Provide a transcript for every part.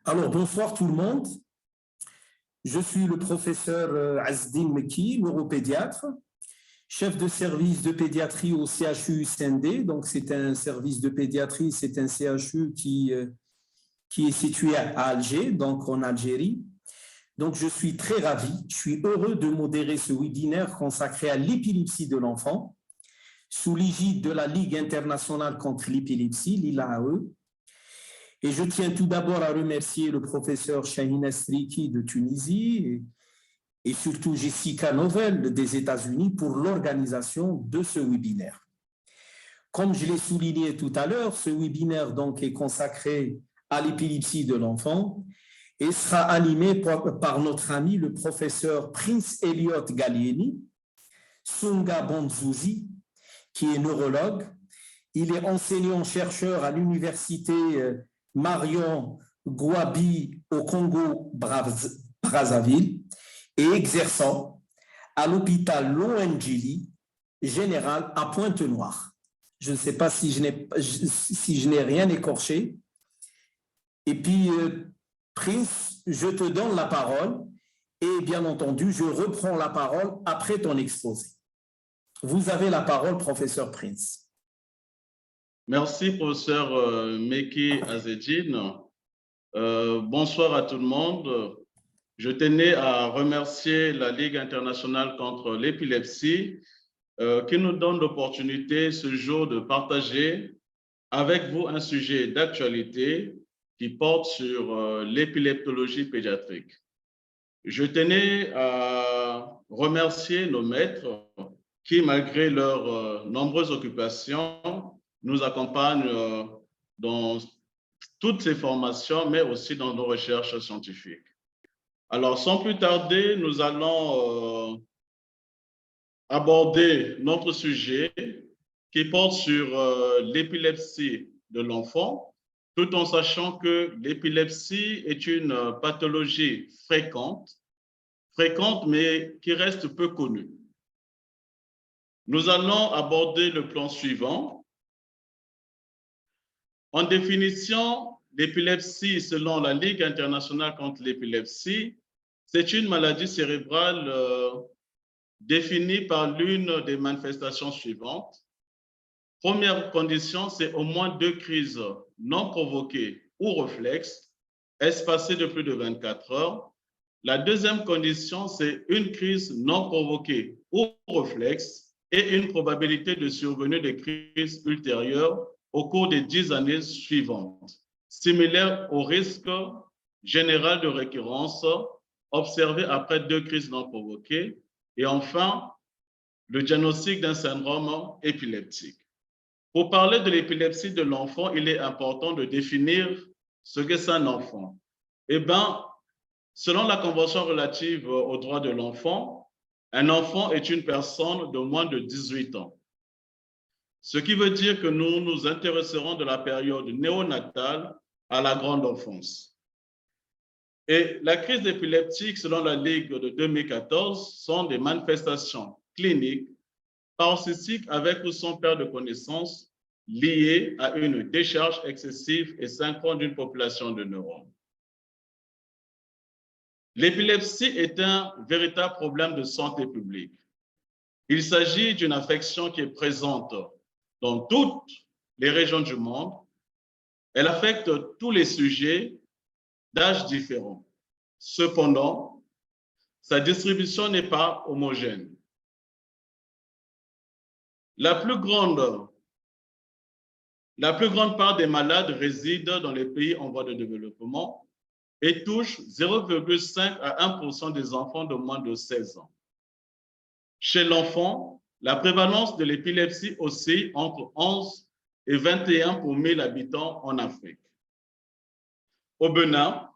Alors, bonsoir tout le monde. Je suis le professeur Azzdine Mekki, neuropédiatre, chef de service de pédiatrie au CHU UCND. Donc, c'est un service de pédiatrie, c'est un CHU qui est situé à Alger, donc en Algérie. Donc, je suis très ravi, je suis heureux de modérer ce webinaire consacré à l'épilepsie de l'enfant, sous l'égide de la Ligue internationale contre l'épilepsie, l'ILAAE. Et je tiens tout d'abord à remercier le professeur Shahin Astriki de Tunisie et surtout Jessica Novell des États-Unis pour l'organisation de ce webinaire. Comme je l'ai souligné tout à l'heure, ce webinaire donc est consacré à l'épilepsie de l'enfant et sera animé par notre ami le professeur Prince Elliot Gallieni, Sunga Bonzouzi, qui est neurologue. Il est enseignant-chercheur à l'université Marion Gouabi au Congo-Brazzaville et exerçant à l'hôpital Loandjili général à Pointe-Noire. Je ne sais pas si je n'ai rien écorché. Et puis, Prince, je te donne la parole et bien entendu, je reprends la parole après ton exposé. Vous avez la parole, professeur Prince. Merci, professeur Mekki Azedine. Bonsoir à tout le monde. Je tenais à remercier la Ligue internationale contre l'épilepsie qui nous donne l'opportunité ce jour de partager avec vous un sujet d'actualité qui porte sur l'épileptologie pédiatrique. Je tenais à remercier nos maîtres qui, malgré leurs nombreuses occupations, nous accompagnent dans toutes ces formations, mais aussi dans nos recherches scientifiques. Alors, sans plus tarder, nous allons aborder notre sujet qui porte sur l'épilepsie de l'enfant, tout en sachant que l'épilepsie est une pathologie fréquente, mais qui reste peu connue. Nous allons aborder le plan suivant. En définition, l'épilepsie, selon la Ligue internationale contre l'épilepsie, c'est une maladie cérébrale définie par l'une des manifestations suivantes. Première condition, c'est au moins 2 crises non provoquées ou réflexes, espacées de plus de 24 heures. La deuxième condition, c'est une crise non provoquée ou réflexe et une probabilité de survenue de crises ultérieures au cours des 10 années suivantes, similaire au risque général de récurrence observé après 2 crises non provoquées. Et enfin, le diagnostic d'un syndrome épileptique. Pour parler de l'épilepsie de l'enfant, il est important de définir ce que c'est un enfant. Eh bien, selon la Convention relative aux droits de l'enfant, un enfant est une personne de moins de 18 ans. Ce qui veut dire que nous nous intéresserons de la période néonatale à la grande enfance. Et la crise épileptique, selon la Ligue de 2014, sont des manifestations cliniques, paroxystiques avec ou sans perte de connaissance, liées à une décharge excessive et synchrone d'une population de neurones. L'épilepsie est un véritable problème de santé publique. Il s'agit d'une affection qui est présente dans toutes les régions du monde. Elle affecte tous les sujets d'âges différents. Cependant, sa distribution n'est pas homogène. La plus grande part des malades résident dans les pays en voie de développement et touche 0,5 à 1% des enfants de moins de 16 ans. Chez l'enfant, la prévalence de l'épilepsie oscille entre 11 et 21 pour 1000 habitants en Afrique. Au Bénin,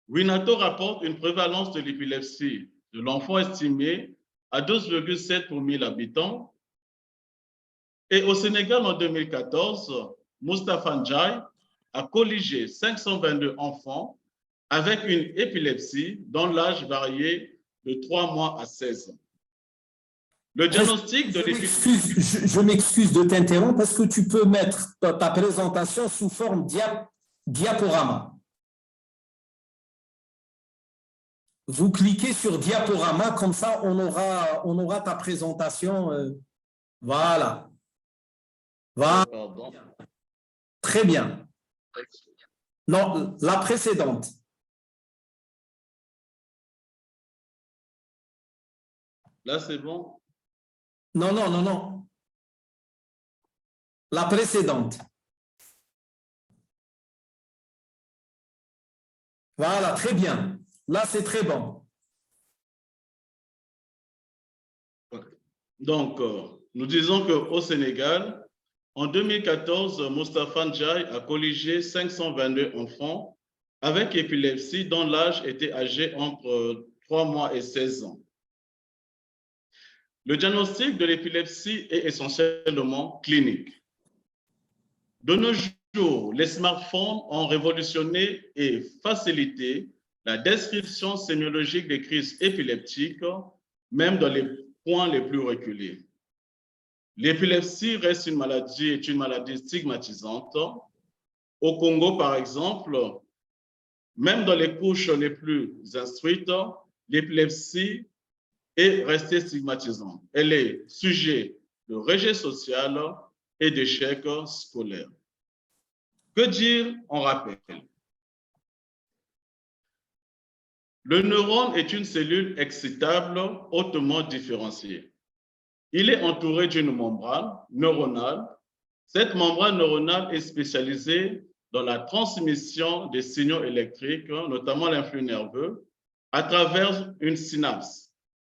Winato rapporte une prévalence de l'épilepsie de l'enfant estimée à 12,7 pour 1000 habitants. Et au Sénégal, en 2014, Moustapha Ndiaye a colligé 522 enfants avec une épilepsie dont l'âge variait de 3 mois à 16 ans. Le diagnostic de l'épilepsie... Je m'excuse de t'interrompre parce que tu peux mettre ta présentation sous forme diaporama. vous cliquez sur diaporama, comme ça on aura ta présentation. Voilà. Voilà. Pardon. Très bien. Non, la précédente. Là, c'est bon. Non, non, non, non. La précédente. Voilà, très bien. Là, c'est très bon. Donc, nous disons qu'au Sénégal, en 2014, Moustapha Ndiaye a colligé 522 enfants avec épilepsie dont l'âge était âgé entre 3 mois et 16 ans. Le diagnostic de l'épilepsie est essentiellement clinique. De nos jours, les smartphones ont révolutionné et facilité la description sémiologique des crises épileptiques, même dans les points les plus reculés. L'épilepsie reste une maladie stigmatisante. Au Congo, par exemple, même dans les couches les plus instruites, l'épilepsie est restée stigmatisante. Elle est sujet de rejet social et d'échec scolaire. Que dire en rappel? Le neurone est une cellule excitable hautement différenciée. Il est entouré d'une membrane neuronale. Cette membrane neuronale est spécialisée dans la transmission des signaux électriques, notamment l'influx nerveux, à travers une synapse,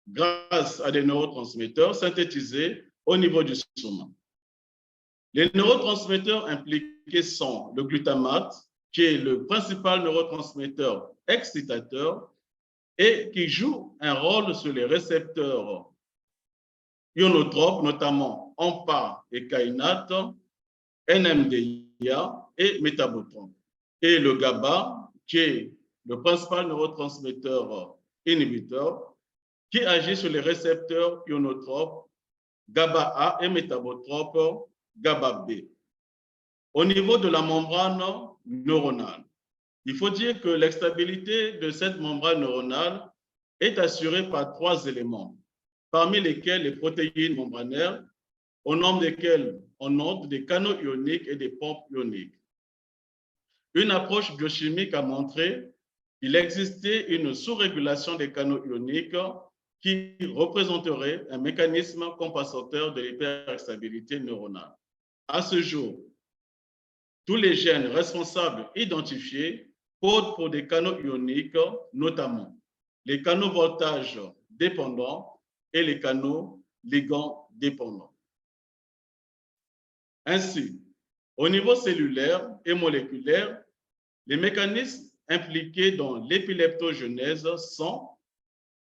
grâce à des neurotransmetteurs synthétisés au niveau du soma. Les neurotransmetteurs impliqués sont le glutamate, qui est le principal neurotransmetteur excitateur et qui joue un rôle sur les récepteurs ionotropes, notamment AMPA et kainate, NMDA et métabotropes. Et le GABA, qui est le principal neurotransmetteur inhibiteur, qui agit sur les récepteurs ionotropes GABA-A et métabotropes GABA-B. Au niveau de la membrane neuronale, il faut dire que l'exstabilité de cette membrane neuronale est assurée par 3 éléments, parmi lesquels les protéines membranaires, au nombre desquelles on note des canaux ioniques et des pompes ioniques. Une approche biochimique a montré qu'il existait une sous-régulation des canaux ioniques qui représenterait un mécanisme compensateur de l'hyperstabilité neuronale. À ce jour, tous les gènes responsables identifiés codent pour des canaux ioniques, notamment les canaux voltage dépendants et les canaux ligands dépendants. Ainsi, au niveau cellulaire et moléculaire, les mécanismes impliqués dans l'épileptogenèse sont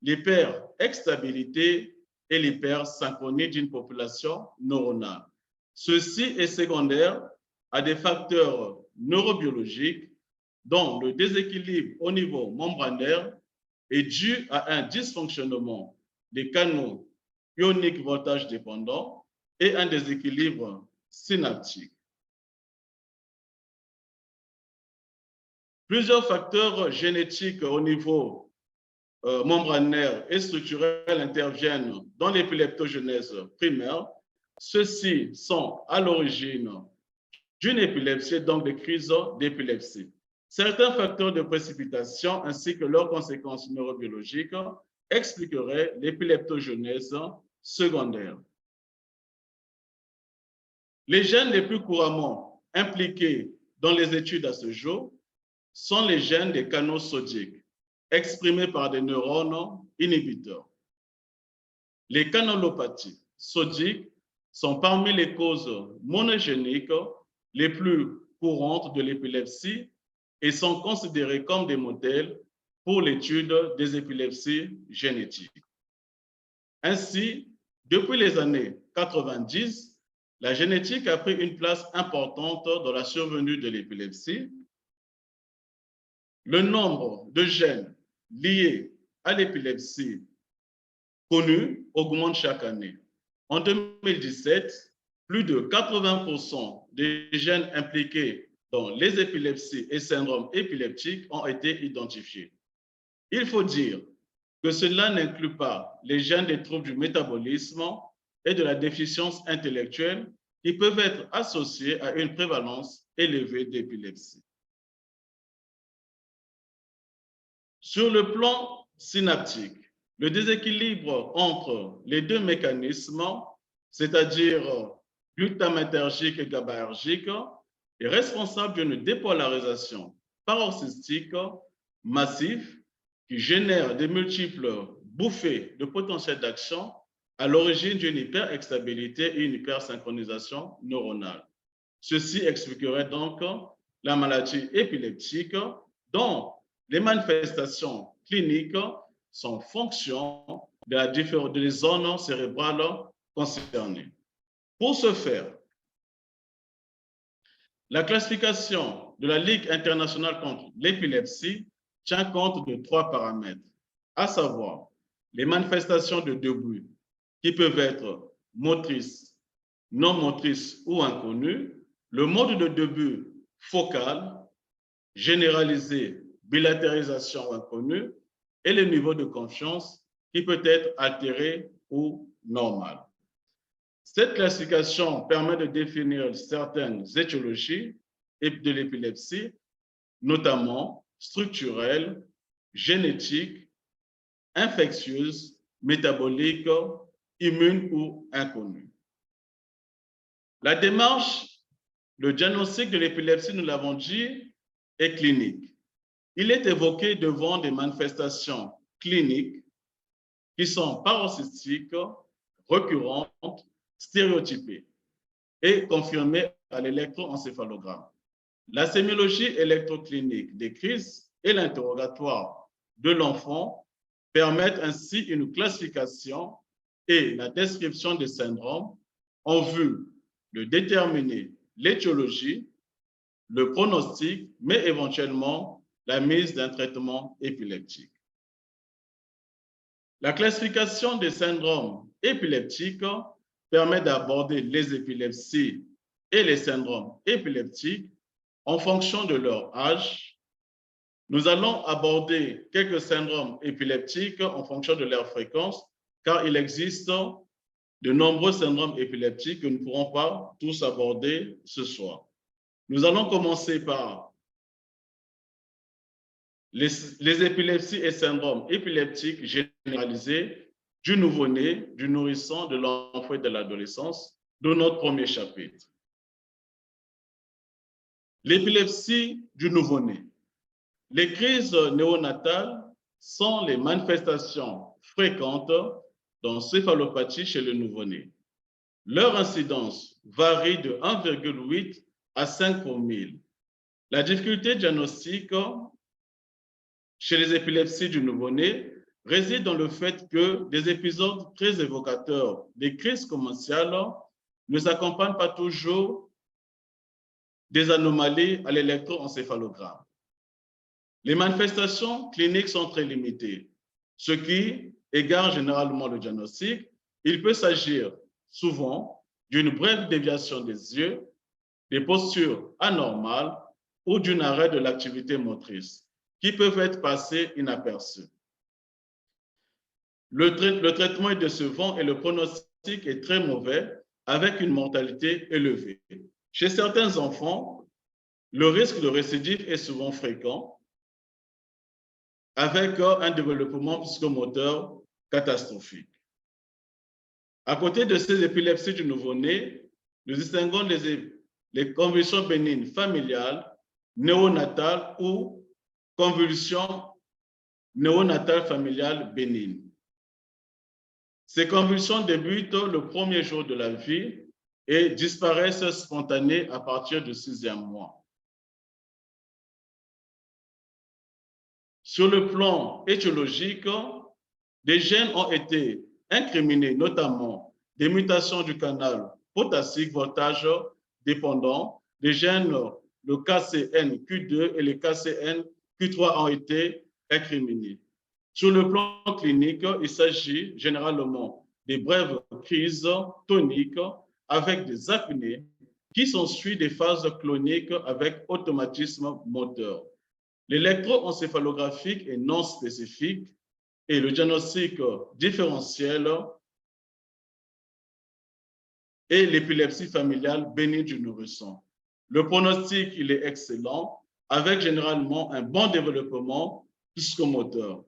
l'hyperexstabilité et l'hypersynchronie d'une population neuronale. Ceci est secondaire à des facteurs neurobiologiques dont le déséquilibre au niveau membranaire est dû à un dysfonctionnement des canaux ioniques voltage dépendants et un déséquilibre synaptique. Plusieurs facteurs génétiques au niveau membranaire et structurel interviennent dans l'épileptogenèse primaire. Ceux-ci sont à l'origine d'une épilepsie, donc des crises d'épilepsie. Certains facteurs de précipitation ainsi que leurs conséquences neurobiologiques expliqueraient l'épileptogenèse secondaire. Les gènes les plus couramment impliqués dans les études à ce jour sont les gènes des canaux sodiques, exprimés par des neurones inhibiteurs. Les canalopathies sodiques sont parmi les causes monogéniques les plus courantes de l'épilepsie et sont considérées comme des modèles pour l'étude des épilepsies génétiques. Ainsi, depuis les années 90, la génétique a pris une place importante dans la survenue de l'épilepsie. Le nombre de gènes liés à l'épilepsie connus augmente chaque année. En 2017, plus de 80% des gènes impliqués dans les épilepsies et syndromes épileptiques ont été identifiés. Il faut dire que cela n'inclut pas les gènes des troubles du métabolisme et de la déficience intellectuelle qui peuvent être associés à une prévalence élevée d'épilepsie. Sur le plan synaptique, le déséquilibre entre les deux mécanismes, c'est-à-dire glutamatergique et GABAergique, est responsable d'une dépolarisation paroxystique massive qui génère de multiples bouffées de potentiel d'action à l'origine d'une hyperexstabilité et une hypersynchronisation neuronale. Ceci expliquerait donc la maladie épileptique dont les manifestations cliniques sont fonction des zones cérébrales concernées. Pour ce faire, la classification de la Ligue internationale contre l'épilepsie tient compte de 3 paramètres, à savoir les manifestations de début qui peuvent être motrices, non motrices ou inconnues, le mode de début focal, généralisé, bilatérisation ou inconnue, et le niveau de confiance qui peut être altéré ou normal. Cette classification permet de définir certaines étiologies de l'épilepsie, notamment structurelles, génétiques, infectieuses, métaboliques, immunes ou inconnues. La démarche, le diagnostic de l'épilepsie, nous l'avons dit, est clinique. Il est évoqué devant des manifestations cliniques qui sont paroxystiques, récurrentes, stéréotypées et confirmées à l'électroencéphalogramme. La sémiologie électroclinique des crises et l'interrogatoire de l'enfant permettent ainsi une classification et la description des syndromes en vue de déterminer l'étiologie, le pronostic, mais éventuellement la mise d'un traitement épileptique. La classification des syndromes épileptiques permet d'aborder les épilepsies et les syndromes épileptiques en fonction de leur âge. Nous allons aborder quelques syndromes épileptiques en fonction de leur fréquence, car il existe de nombreux syndromes épileptiques que nous ne pourrons pas tous aborder ce soir. Nous allons commencer par les épilepsies et syndromes épileptiques généralisés du nouveau-né, du nourrisson, de l'enfant et de l'adolescence, de notre premier chapitre. L'épilepsie du nouveau-né. Les crises néonatales sont les manifestations fréquentes d'encéphalopathie chez le nouveau-né. Leur incidence varie de 1,8 à 5 pour 1000. La difficulté diagnostique chez les épilepsies du nouveau-né réside dans le fait que des épisodes très évocateurs des crises commensales ne s'accompagnent pas toujours des anomalies à l'électroencéphalogramme. Les manifestations cliniques sont très limitées, ce qui égare généralement le diagnostic. Il peut s'agir souvent d'une brève déviation des yeux, des postures anormales ou d'un arrêt de l'activité motrice qui peuvent être passés inaperçus. Le traitement est décevant et le pronostic est très mauvais avec une mortalité élevée. Chez certains enfants, le risque de récidive est souvent fréquent avec un développement psychomoteur catastrophique. À côté de ces épilepsies du nouveau-né, nous distinguons les convulsions bénignes familiales, néonatales ou convulsions néonatales familiales bénignes. Ces convulsions débutent le premier jour de la vie et disparaissent spontanées à partir du 6e mois. Sur le plan étiologique, des gènes ont été incriminés, notamment des mutations du canal potassique voltage dépendant. Des gènes, le KCNQ2 et le KCNQ3 ont été incriminés. Sur le plan clinique, il s'agit généralement des brèves crises toniques avec des apnées qui sont suivies des phases cloniques avec automatisme moteur. L'électroencéphalographique est non spécifique et le diagnostic différentiel et l'épilepsie familiale bénigne du nourrisson. Le pronostic, il est excellent, avec généralement un bon développement psychomoteur.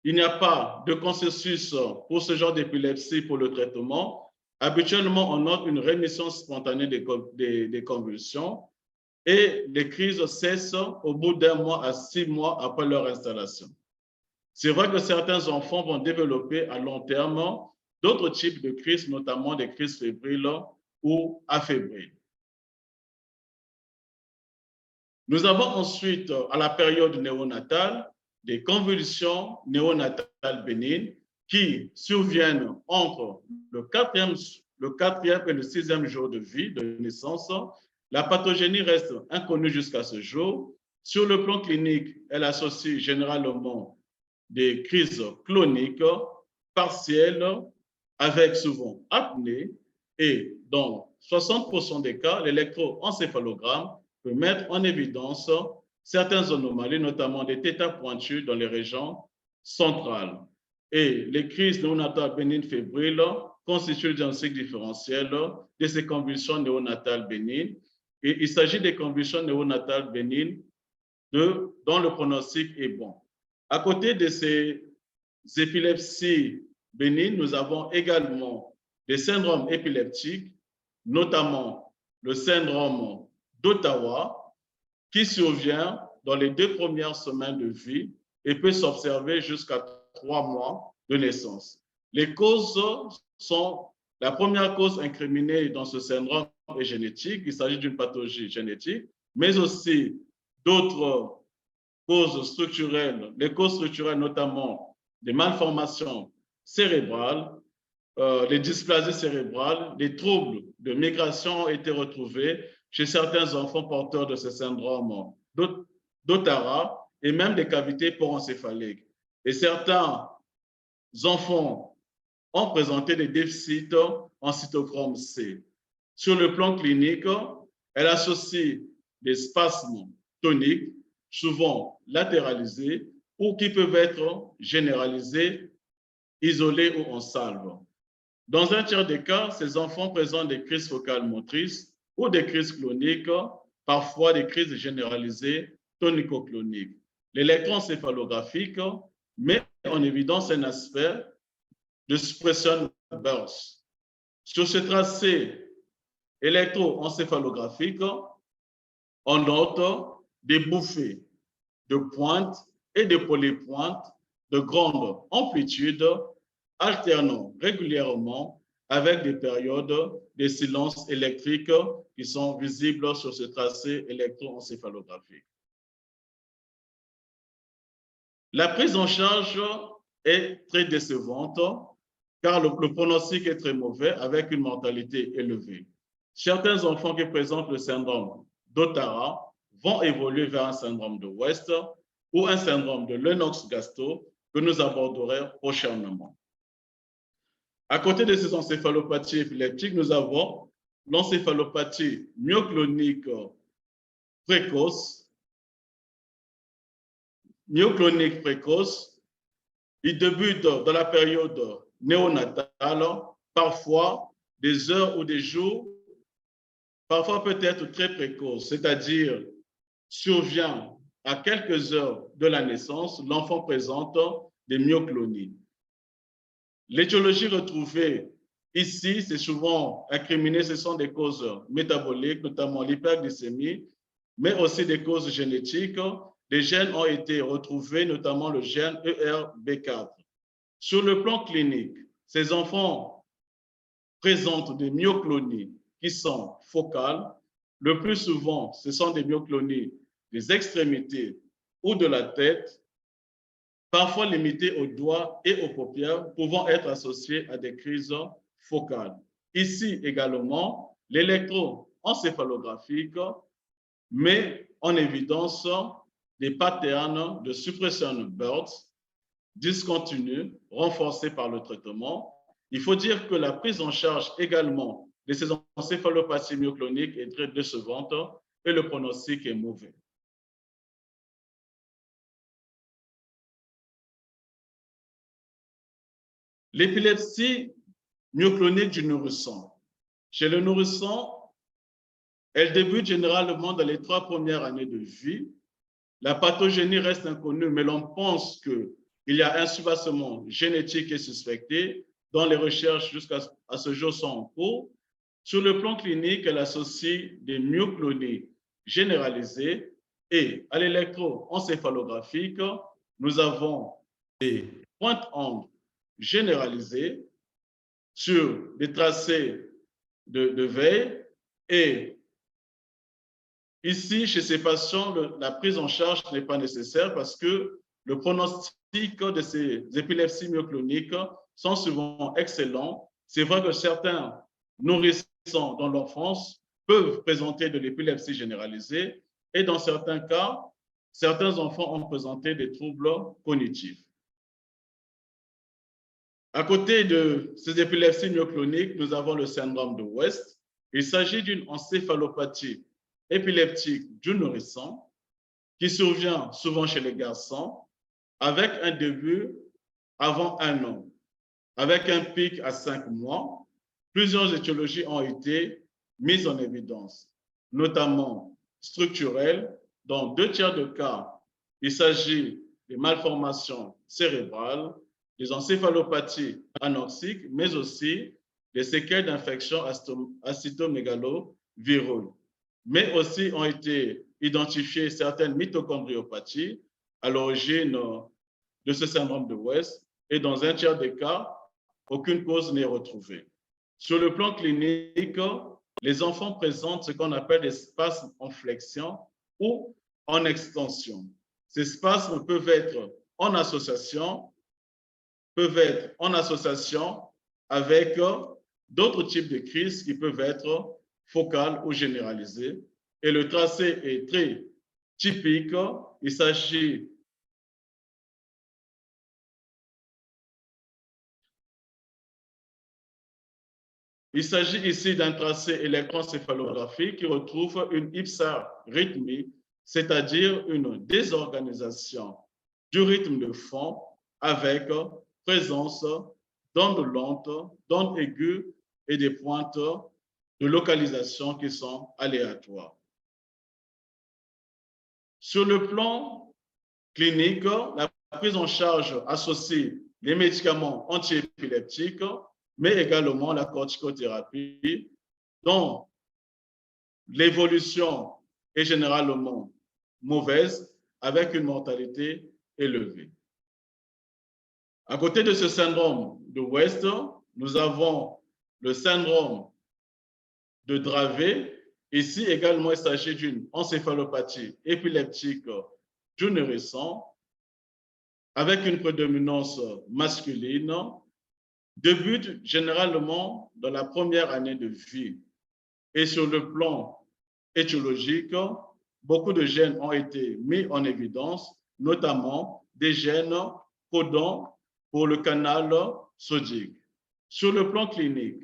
Il n'y a pas de consensus pour ce genre d'épilepsie pour le traitement. Habituellement, on note une rémission spontanée des convulsions et les crises cessent au bout d'1 mois à 6 mois après leur installation. C'est vrai que certains enfants vont développer à long terme d'autres types de crises, notamment des crises fébriles ou affébriles. Nous avons ensuite, à la période néonatale, des convulsions néonatales bénignes qui surviennent entre le quatrième et le 6e jour de vie, de naissance. La pathogénie reste inconnue jusqu'à ce jour. Sur le plan clinique, elle associe généralement des crises cloniques partielles avec souvent apnée et dans 60% des cas, l'électroencéphalogramme peut mettre en évidence certaines anomalies, notamment des θ pointus dans les régions centrales. Et les crises néonatales bénignes fébriles constituent le diagnostic différentiel de ces convulsions néonatales bénignes. Et il s'agit des convulsions néonatales bénignes dont le pronostic est bon. À côté de ces épilepsies bénignes, nous avons également des syndromes épileptiques, notamment le syndrome d'Ottawa, qui survient dans les 2 premières semaines de vie et peut s'observer jusqu'à 3 mois de naissance. Les causes sont, la première cause incriminée dans ce syndrome est génétique, il s'agit d'une pathologie génétique, mais aussi d'autres causes structurelles, les causes structurelles notamment des malformations cérébrales, les dysplasies cérébrales, les troubles de migration ont été retrouvés chez certains enfants porteurs de ce syndrome d'Ottara et même des cavités porencéphaliques. Et certains enfants ont présenté des déficits en cytochrome C. Sur le plan clinique, elle associe des spasmes toniques, souvent latéralisés, ou qui peuvent être généralisés, isolés ou en salve. Dans un tiers des cas, ces enfants présentent des crises focales motrices ou des crises cloniques, parfois des crises généralisées tonico-cloniques. L'électroencéphalographique met en évidence un aspect de suppression burst. Sur ce tracé électroencéphalographique, on note des bouffées de pointe et de polypointes de grande amplitude, alternant régulièrement avec des périodes de silence électrique qui sont visibles sur ce tracé électroencéphalographique. La prise en charge est très décevante car le pronostic est très mauvais avec une mortalité élevée. Certains enfants qui présentent le syndrome d'Ottara vont évoluer vers un syndrome de West ou un syndrome de Lennox-Gastaut que nous aborderons prochainement. À côté de ces encéphalopathies épileptiques, nous avons l'encéphalopathie myoclonique précoce. Myoclonique précoce, il débute dans la période néonatale, parfois des heures ou des jours, parfois peut-être très précoce, c'est-à-dire survient à quelques heures de la naissance, l'enfant présente des myoclonies. L'étiologie retrouvée ici, c'est souvent incriminé, ce sont des causes métaboliques, notamment l'hyperglycémie, mais aussi des causes génétiques. Des gènes ont été retrouvés, notamment le gène ERB4. Sur le plan clinique, ces enfants présentent des myoclonies qui sont focales. Le plus souvent, ce sont des myoclonies des extrémités ou de la tête, parfois limitées aux doigts et aux paupières, pouvant être associées à des crises focales. Ici également, l'électroencéphalographique met en évidence des patterns de suppression burst discontinue, renforcés par le traitement. Il faut dire que la prise en charge également de ces encéphalopathies myocloniques est très décevante et le pronostic est mauvais. L'épilepsie myoclonique du nourrisson. Chez le nourrisson, elle débute généralement dans les 3 premières années de vie. La pathogénie reste inconnue, mais l'on pense qu'il y a un soubassement génétique qui est suspecté, dont les recherches jusqu'à ce jour sont en cours. Sur le plan clinique, elle associe des myoclonies généralisées et à l'électroencéphalographique, nous avons des pointes angles généralisées sur des tracés de veille et ici, chez ces patients, la prise en charge n'est pas nécessaire parce que le pronostic de ces épilepsies myocloniques sont souvent excellents. C'est vrai que certains nourrissons dans l'enfance peuvent présenter de l'épilepsie généralisée et dans certains cas, certains enfants ont présenté des troubles cognitifs. À côté de ces épilepsies myocloniques, nous avons le syndrome de West. Il s'agit d'une encéphalopathie épileptique du nourrisson qui survient souvent chez les garçons avec un début avant 1 an, avec un pic à 5 mois. Plusieurs étiologies ont été mises en évidence, notamment structurelles. Dans 2 tiers de cas, il s'agit de malformations cérébrales, des encéphalopathies anoxiques, mais aussi des séquelles d'infections acétomégalovirales. Mais aussi ont été identifiées certaines mitochondriopathies à l'origine de ce syndrome de West et dans 1 tiers des cas, aucune cause n'est retrouvée. Sur le plan clinique, les enfants présentent ce qu'on appelle des spasmes en flexion ou en extension. Ces spasmes peuvent être en association avec d'autres types de crises qui peuvent être focales ou généralisées. Et le tracé est très typique. Il s'agit ici d'un tracé électroencéphalographique qui retrouve une hypsarythmie, c'est-à-dire une désorganisation du rythme de fond avec présence d'ondes lentes, d'ondes aiguës et des pointes de localisation qui sont aléatoires. Sur le plan clinique, la prise en charge associe les médicaments antiépileptiques, mais également la corticothérapie, dont l'évolution est généralement mauvaise, avec une mortalité élevée. À côté de ce syndrome de West, nous avons le syndrome de Dravet. Ici également, il s'agit d'une encéphalopathie épileptique du nourrisson avec une prédominance masculine, débute généralement dans la première année de vie. Et sur le plan étiologique, beaucoup de gènes ont été mis en évidence, notamment des gènes codants pour le canal sodique. Sur le plan clinique,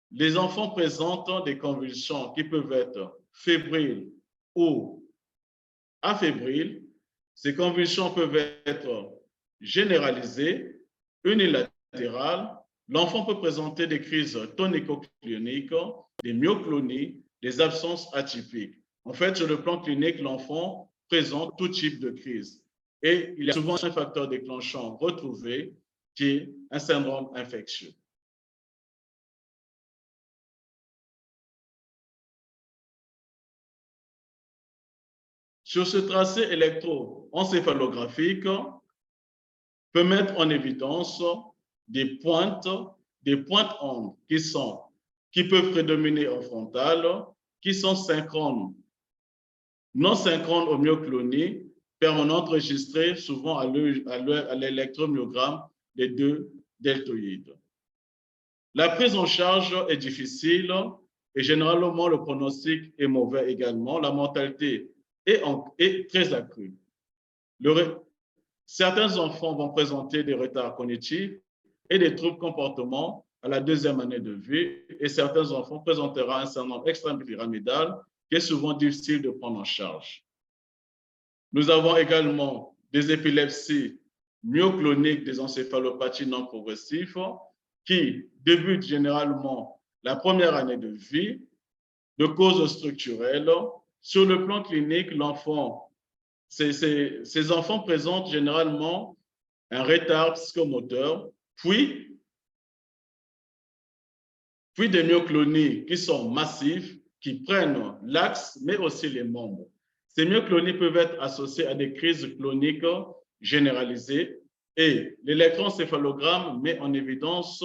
les enfants présentent des convulsions qui peuvent être fébriles ou affébriles. Ces convulsions peuvent être généralisées, unilatérales. L'enfant peut présenter des crises tonico-cloniques, des myoclonies, des absences atypiques. En fait, sur le plan clinique, l'enfant présente tout type de crise. Et il y a souvent un facteur déclenchant retrouvé qui est un syndrome infectieux. Sur ce tracé électroencéphalographique, peut mettre en évidence des pointes ondes qui peuvent prédominer en frontal, qui sont synchrones, non synchrones aux myoclonies, permanentes enregistrées souvent à l'électromyogramme des 2 deltoïdes. La prise en charge est difficile et généralement le pronostic est mauvais également. La mortalité est très accrue. Certains enfants vont présenter des retards cognitifs et des troubles comportementaux à la 2e année de vie et certains enfants présenteront un syndrome extrapyramidal qui est souvent difficile de prendre en charge. Nous avons également des épilepsies myoclonique des encéphalopathies non progressives qui débutent généralement la première année de vie, de causes structurelles. Sur le plan clinique, ces enfants présentent généralement un retard psychomoteur, puis des myoclonies qui sont massives, qui prennent l'axe, mais aussi les membres. Ces myoclonies peuvent être associées à des crises cloniques généralisées et l'électroencéphalogramme met en évidence,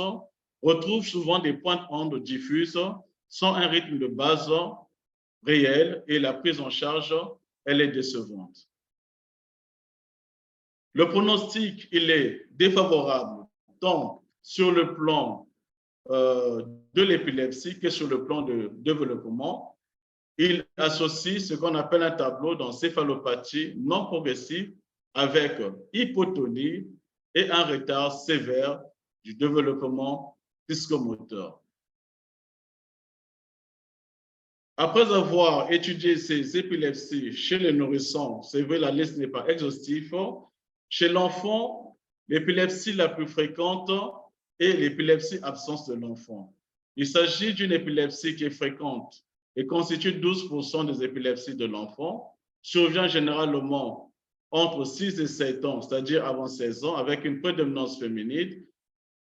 retrouve souvent des pointes ondes diffuses sans un rythme de base réel et la prise en charge, elle est décevante. Le pronostic, il est défavorable tant sur le plan de l'épilepsie que sur le plan de développement. Il associe ce qu'on appelle un tableau d'encéphalopathie non progressive avec hypotonie et un retard sévère du développement psychomoteur. Après avoir étudié ces épilepsies chez les nourrissons, c'est vrai, la liste n'est pas exhaustive. Chez l'enfant, l'épilepsie la plus fréquente est l'épilepsie absence de l'enfant. Il s'agit d'une épilepsie qui est fréquente et constitue 12% des épilepsies de l'enfant, survient généralement entre 6 et 7 ans, c'est-à-dire avant 16 ans, avec une prédominance féminine.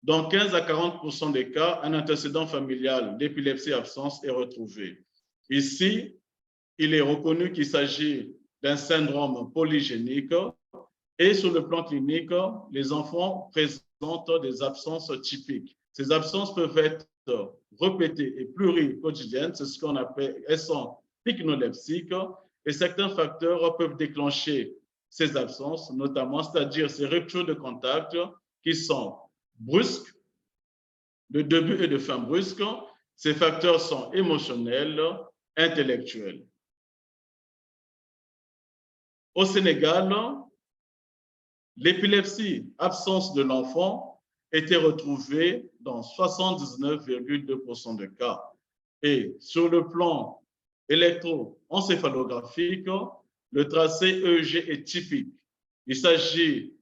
Dans 15 à 40% des cas, un antécédent familial d'épilepsie absence est retrouvé. Ici, il est reconnu qu'il s'agit d'un syndrome polygénique et sur le plan clinique, les enfants présentent des absences typiques. Ces absences peuvent être répétées et pluriquotidiennes, c'est ce qu'on appelle, elles sont pycnolepsiques et certains facteurs peuvent déclencher ces absences, notamment, c'est-à-dire ces ruptures de contact qui sont brusques, de début et de fin brusque. Ces facteurs sont émotionnels, intellectuels. Au Sénégal, l'épilepsie absence de l'enfant était retrouvée dans 79,2% de cas. Et sur le plan électroencéphalographique, le tracé EEG est typique. Il s'agit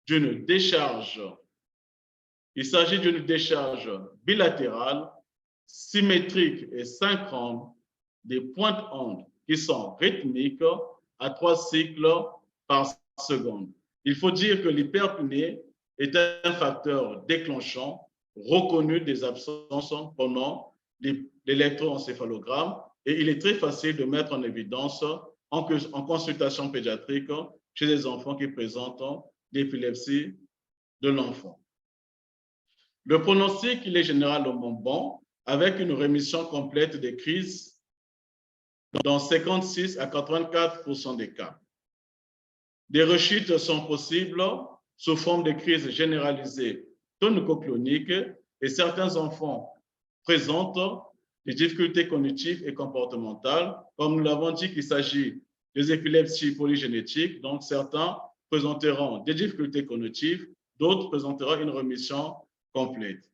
d'une décharge bilatérale, symétrique et synchrone des pointes ondes qui sont rythmiques à 3 cycles par seconde. Il faut dire que l'hyperpnée est un facteur déclenchant reconnu des absences pendant l'électroencéphalogramme et il est très facile de mettre en évidence en consultation pédiatrique chez les enfants qui présentent l'épilepsie de l'enfant. Le pronostic, il est généralement bon avec une rémission complète des crises dans 56 à 84% des cas. Des rechutes sont possibles sous forme de crises généralisées tonico-cloniques et certains enfants présentent des difficultés cognitives et comportementales. Comme nous l'avons dit qu'il s'agit des épilepsies polygénétiques, donc certains présenteront des difficultés cognitives, d'autres présenteront une rémission complète.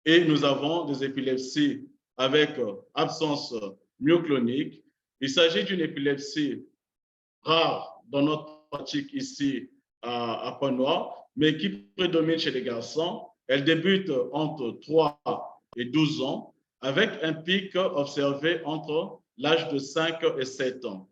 Et nous avons des épilepsies avec absence myoclonique. Il s'agit d'une épilepsie rare dans notre pratique ici à Pointe-Noire, mais qui prédomine chez les garçons. Elle débute entre 3 et 12 ans, avec un pic observé entre l'âge de 5 et 7 ans.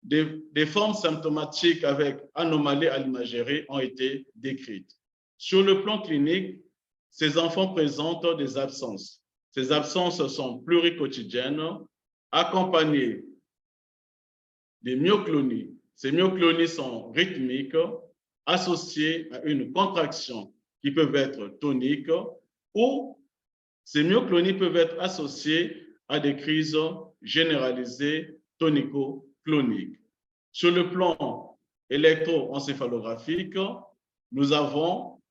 Des formes symptomatiques avec anomalie à l'imagerie ont été décrites. Sur le plan clinique, ces enfants présentent des absences. Ces absences sont pluriquotidiennes, accompagnées des myoclonies. Ces myoclonies sont rythmiques, associées à une contraction qui peut être tonique, ou ces myoclonies peuvent être associées à des crises généralisées tonico-cloniques. Sur le plan électroencéphalographique, nous avons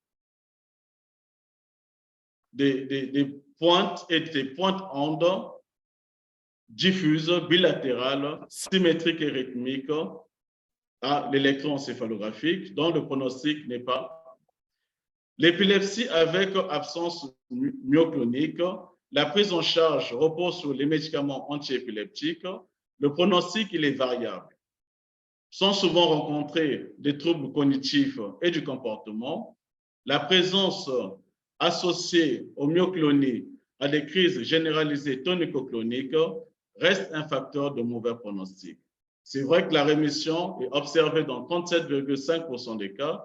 des pointes et des pointes ondes diffuses, bilatérales, symétriques et rythmiques à l'électroencéphalographique, dont le pronostic n'est pas. L'épilepsie avec absence myoclonique, la prise en charge repose sur les médicaments antiépileptiques. Le pronostic, il est variable. sont souvent rencontrés des troubles cognitifs et du comportement. La présence associée aux myoclonies à des crises généralisées tonico-cloniques reste un facteur de mauvais pronostic. C'est vrai que la rémission est observée dans 37,5% des cas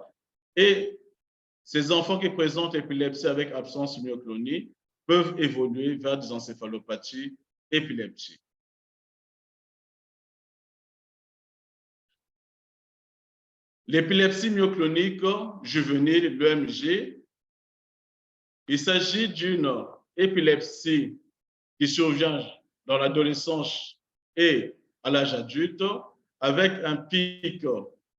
et ces enfants qui présentent l'épilepsie avec absence de myoclonie peuvent évoluer vers des encéphalopathies épileptiques. L'épilepsie myoclonique juvénile, l'EMG, il s'agit d'une épilepsie qui survient dans l'adolescence et à l'âge adulte, avec un pic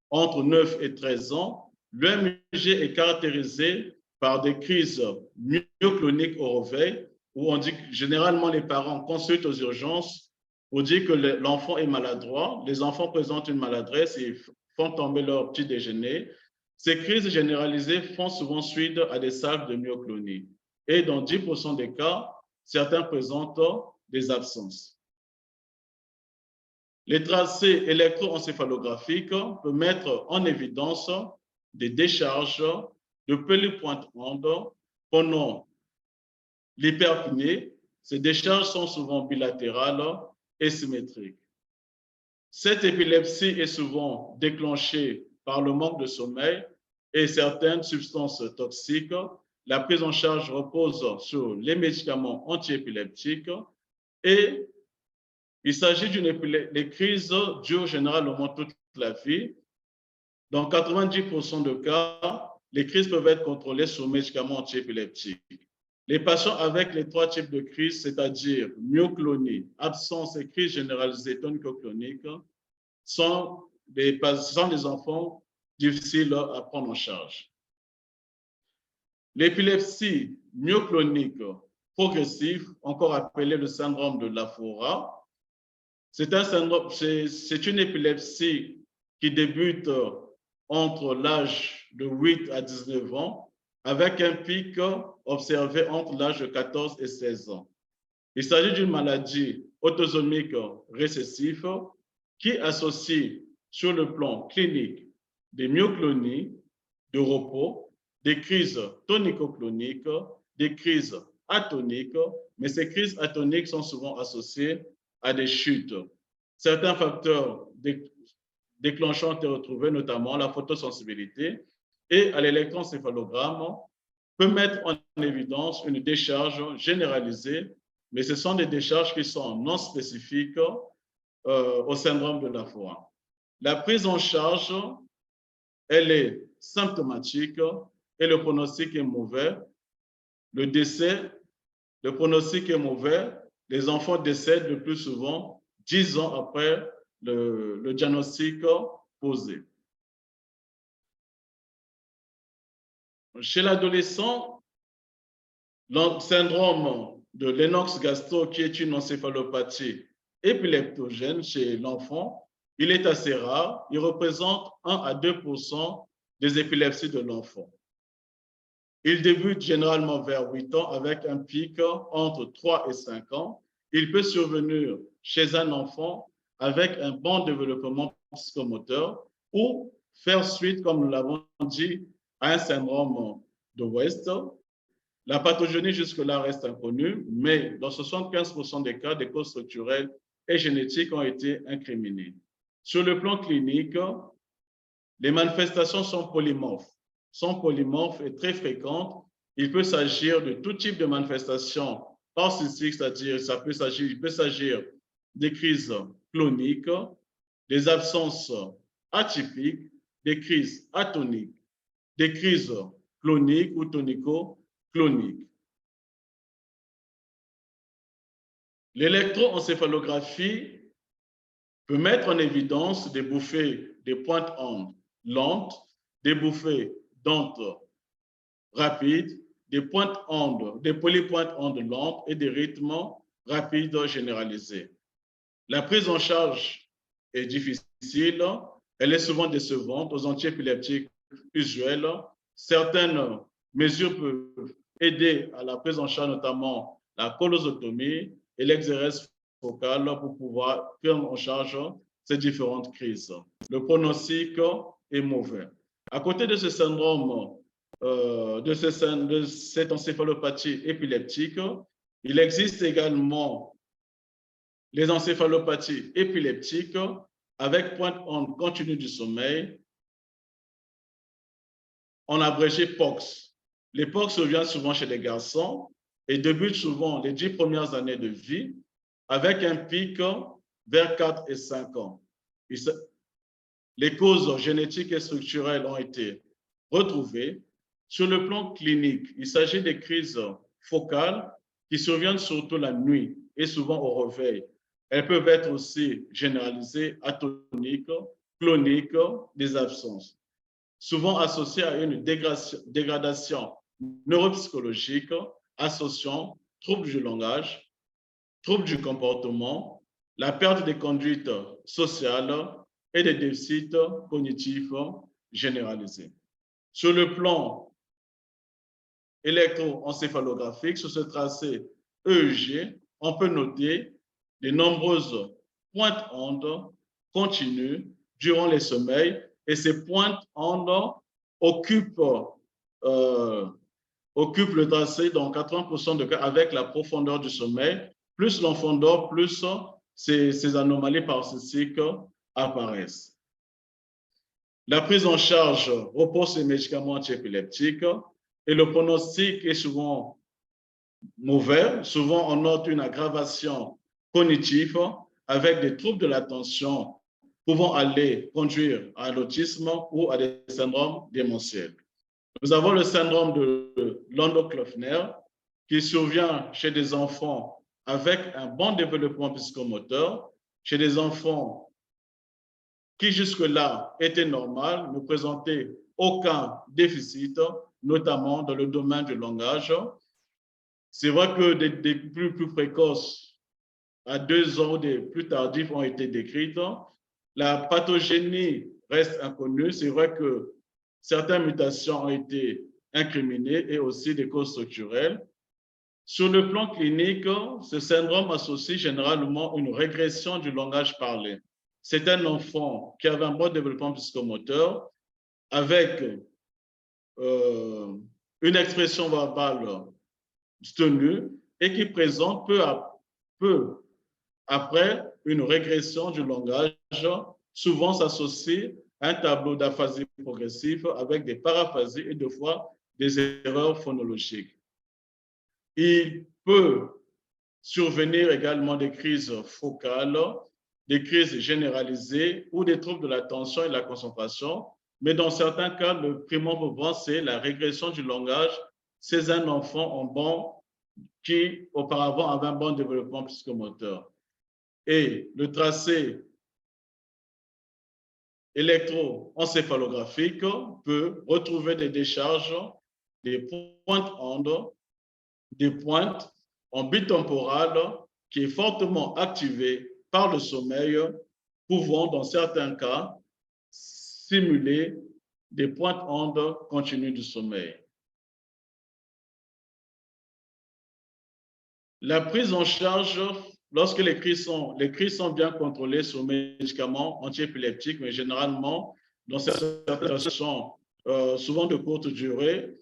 entre 9 et 13 ans. L'EMG est caractérisé par des crises myocloniques au réveil, où on dit que généralement les parents consultent aux urgences pour dire que l'enfant est maladroit. Les enfants présentent une maladresse et font tomber leur petit déjeuner. Ces crises généralisées font souvent suite à des salves de myoclonie. Et dans 10% des cas, certains présentent des absences. Les tracés électroencéphalographiques peuvent mettre en évidence des décharges de pellules pointe-ondes pendant l'hyperpnée. Ces décharges sont souvent bilatérales et symétriques. Cette épilepsie est souvent déclenchée par le manque de sommeil et certaines substances toxiques. La prise en charge repose sur les médicaments antiépileptiques et il s'agit des crises durent généralement toute la vie. Dans 90% de cas, les crises peuvent être contrôlées sur médicaments antiépileptiques. Les patients avec les 3 types de crises, c'est-à-dire myoclonie, absence et crise généralisée tonico-clonique, sont des enfants difficiles à prendre en charge. L'épilepsie myoclonique progressive, encore appelée le syndrome de Lafora, c'est une épilepsie qui débute entre l'âge de 8 à 19 ans, avec un pic observé entre l'âge de 14 et 16 ans. Il s'agit d'une maladie autosomique récessive qui associe sur le plan clinique des myoclonies de repos, des crises tonico-cloniques, des crises atoniques, mais ces crises atoniques sont souvent associées à des chutes. Certains facteurs déclenchants ont été retrouvés, notamment la photosensibilité et à l'électroencéphalogramme, peut mettre en évidence une décharge généralisée, mais ce sont des décharges qui sont non spécifiques au syndrome de Lafora. La prise en charge, elle est symptomatique et le pronostic est mauvais. Le pronostic est mauvais. Les enfants décèdent le plus souvent 10 ans après le diagnostic posé. Chez l'adolescent, le syndrome de Lennox-Gastaut, qui est une encéphalopathie épileptogène chez l'enfant, il est assez rare. Il représente 1 à 2% des épilepsies de l'enfant. Il débute généralement vers 8 ans avec un pic entre 3 et 5 ans. Il peut survenir chez un enfant avec un bon développement psychomoteur ou faire suite, comme nous l'avons dit, à un syndrome de West. La pathogénie jusque-là reste inconnue, mais dans 75% des cas, des causes structurelles et génétiques ont été incriminées. Sur le plan clinique, les manifestations sont polymorphes et très fréquentes. Il peut s'agir de tout type de manifestations orthocystiques, c'est-à-dire il peut s'agir des crises cloniques, des absences atypiques, des crises atoniques, des crises cloniques ou tonico-cloniques. L'électroencéphalographie peut mettre en évidence des bouffées de pointe-ondes lentes, des bouffées d'ondes rapides, des pointes-ondes, des polypointes-ondes lentes et des rythmes rapides généralisés. La prise en charge est difficile, elle est souvent décevante aux antiépileptiques usuels. Certaines mesures peuvent aider à la prise en charge, notamment la colosotomie et l'exérèse focale pour pouvoir prendre en charge ces différentes crises. Le pronostic est mauvais. À côté de ce syndrome, de cette encéphalopathie épileptique, il existe également les encéphalopathies épileptiques avec pointe onde continue du sommeil, en abrégé POX. Les POX surviennent souvent chez les garçons et débutent souvent les 10 premières années de vie avec un pic vers 4 et 5 ans. Les causes génétiques et structurelles ont été retrouvées. Sur le plan clinique, il s'agit des crises focales qui surviennent surtout la nuit et souvent au réveil. Elles peuvent être aussi généralisées, atoniques, cloniques, des absences, souvent associées à une dégradation neuropsychologique associant troubles du langage, troubles du comportement, la perte des conduites sociales et des déficits cognitifs généralisés. Sur le plan électroencéphalographique, sur ce tracé EEG, on peut noter de nombreuses pointes ondes continues durant les sommeils et ces pointes ondes occupent le tracé dans 80% de cas avec la profondeur du sommeil. Plus l'enfant dort, plus ces anomalies paroxystiques apparaissent. La prise en charge repose sur les médicaments antiépileptiques et le pronostic est souvent mauvais. Souvent, on note une aggravation cognitive avec des troubles de l'attention pouvant aller conduire à l'autisme ou à des syndromes démentiels. Nous avons le syndrome de Landau-Kleffner qui survient chez des enfants avec un bon développement psychomoteur, chez des enfants qui jusque-là étaient normales, ne présentaient aucun déficit, notamment dans le domaine du langage. C'est vrai que des plus précoces à 2 ans ou des plus tardifs ont été décrites. La pathogénie reste inconnue. C'est vrai que certaines mutations ont été incriminées et aussi des causes structurelles. Sur le plan clinique, ce syndrome associe généralement une régression du langage parlé. C'est un enfant qui avait un bon développement psychomoteur avec une expression verbale tenue et qui présente peu après une régression du langage, souvent s'associe à un tableau d'aphasie progressive avec des paraphasies et des fois des erreurs phonologiques. Il peut survenir également des crises focales, des crises généralisées ou des troubles de l'attention et de la concentration. Mais dans certains cas, le primo-mouvement, c'est la régression du langage. C'est un enfant qui auparavant avait un bon développement psychomoteur. Et le tracé électroencéphalographique peut retrouver des décharges, des pointes ondes, des pointes en bitemporale qui est fortement activée par le sommeil, pouvant dans certains cas simuler des pointes ondes continues du sommeil. La prise en charge, lorsque les crises sont bien contrôlées sur médicaments antiépileptiques, mais généralement, dans certaines situations souvent de courte durée,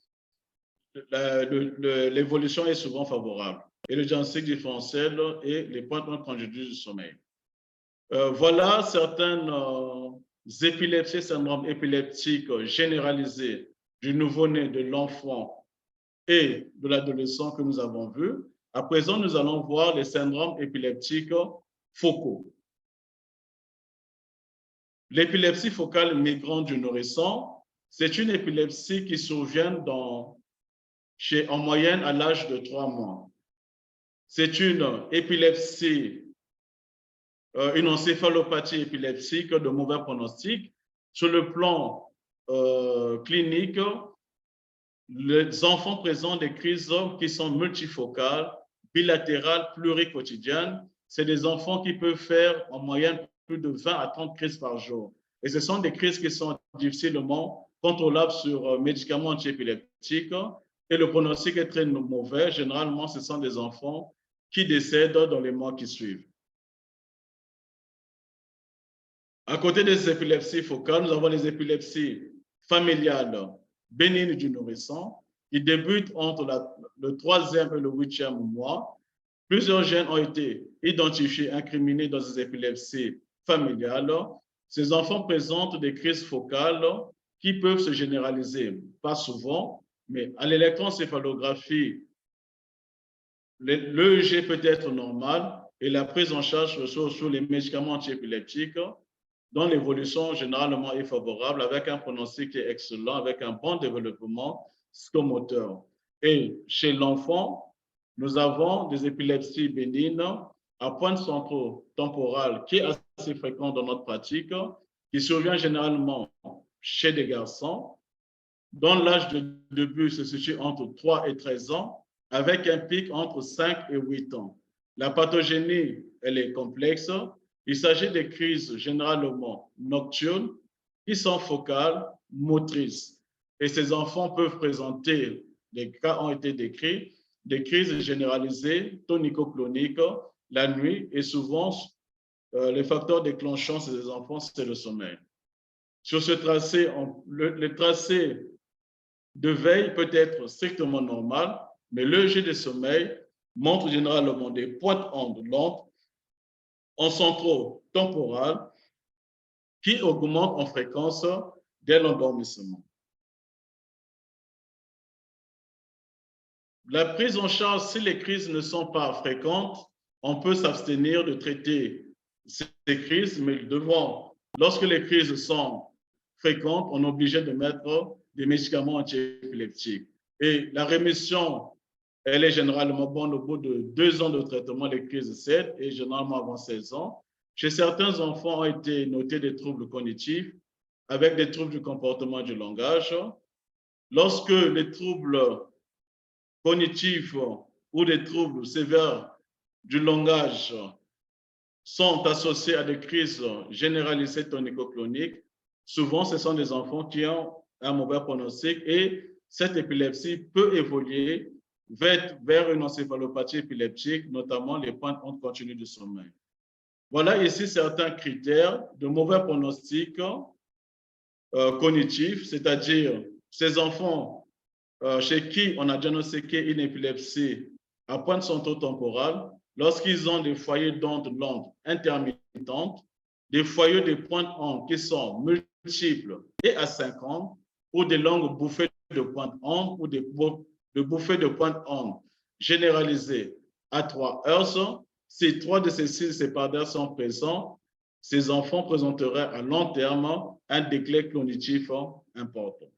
l'évolution est souvent favorable. Et le diagnostic différentiel et les pointes continues du sommeil. Voilà certaines épilepsies, syndromes épileptiques généralisés du nouveau-né, de l'enfant et de l'adolescent que nous avons vus. À présent, nous allons voir les syndromes épileptiques focaux. L'épilepsie focale migrante du nourrisson, c'est une épilepsie qui survient en moyenne à l'âge de 3 mois. C'est une épilepsie, une encéphalopathie épileptique de mauvais pronostic. Sur le plan clinique, les enfants présentent des crises qui sont multifocales, bilatérales, pluriquotidiennes. C'est des enfants qui peuvent faire en moyenne plus de 20 à 30 crises par jour. Et ce sont des crises qui sont difficilement contrôlables sur médicaments antiépileptiques. Et le pronostic est très mauvais. Généralement, ce sont des enfants qui décèdent dans les mois qui suivent. À côté des épilepsies focales, nous avons les épilepsies familiales bénignes du nourrisson qui débutent entre le 3e et le 8e mois. Plusieurs gènes ont été identifiés, incriminés dans ces épilepsies familiales. Ces enfants présentent des crises focales qui peuvent se généraliser, pas souvent, mais à l'électroencéphalographie, l'EEG peut être normal et la prise en charge sur les médicaments antiépileptiques dont l'évolution généralement est favorable avec un pronostic qui est excellent, avec un bon développement psychomoteur. Et chez l'enfant, nous avons des épilepsies bénignes à pointe centro-temporale qui est assez fréquent dans notre pratique, qui survient généralement chez des garçons, dont l'âge de début se situe entre 3 et 13 ans, avec un pic entre 5 et 8 ans. La pathogénie, elle est complexe. Il s'agit de crises généralement nocturnes qui sont focales, motrices. Et ces enfants peuvent présenter, les cas ont été décrits, des crises généralisées tonico-cloniques la nuit et souvent les facteurs déclenchants chez les enfants, c'est le sommeil. Sur ce tracé, le tracé de veille peut être strictement normal, mais l'EEG de sommeil montre généralement des pointes ondes lentes en centro-temporal qui augmentent en fréquence dès l'endormissement. La prise en charge, si les crises ne sont pas fréquentes, on peut s'abstenir de traiter ces crises, mais lorsque les crises sont fréquentes, on est obligé de mettre des médicaments antiépileptiques. Et la rémission, elle est généralement bonne au bout de 2 ans de traitement, les crises cèdent et généralement avant 16 ans. Chez certains enfants ont été notés des troubles cognitifs avec des troubles du comportement et du langage. Lorsque les troubles cognitifs ou des troubles sévères du langage sont associés à des crises généralisées tonico-cloniques, souvent ce sont des enfants qui ont un mauvais pronostic et cette épilepsie peut évoluer vers une encéphalopathie épileptique, notamment les pointes ondes continues du sommeil. Voilà ici certains critères de mauvais pronostic cognitif, c'est-à-dire ces enfants chez qui on a diagnostiqué une épilepsie à pointe centro-temporale, lorsqu'ils ont des foyers d'ondes longues intermittentes, des foyers de pointes ondes qui sont multiples et asynchrons, ou des longues bouffées de pointes ondes ou des bouffées de pointes ondes généralisées à 3 Hz. Si 3 de ces 6 séparateur sont présents, ces enfants présenteraient à long terme un déclin cognitif important.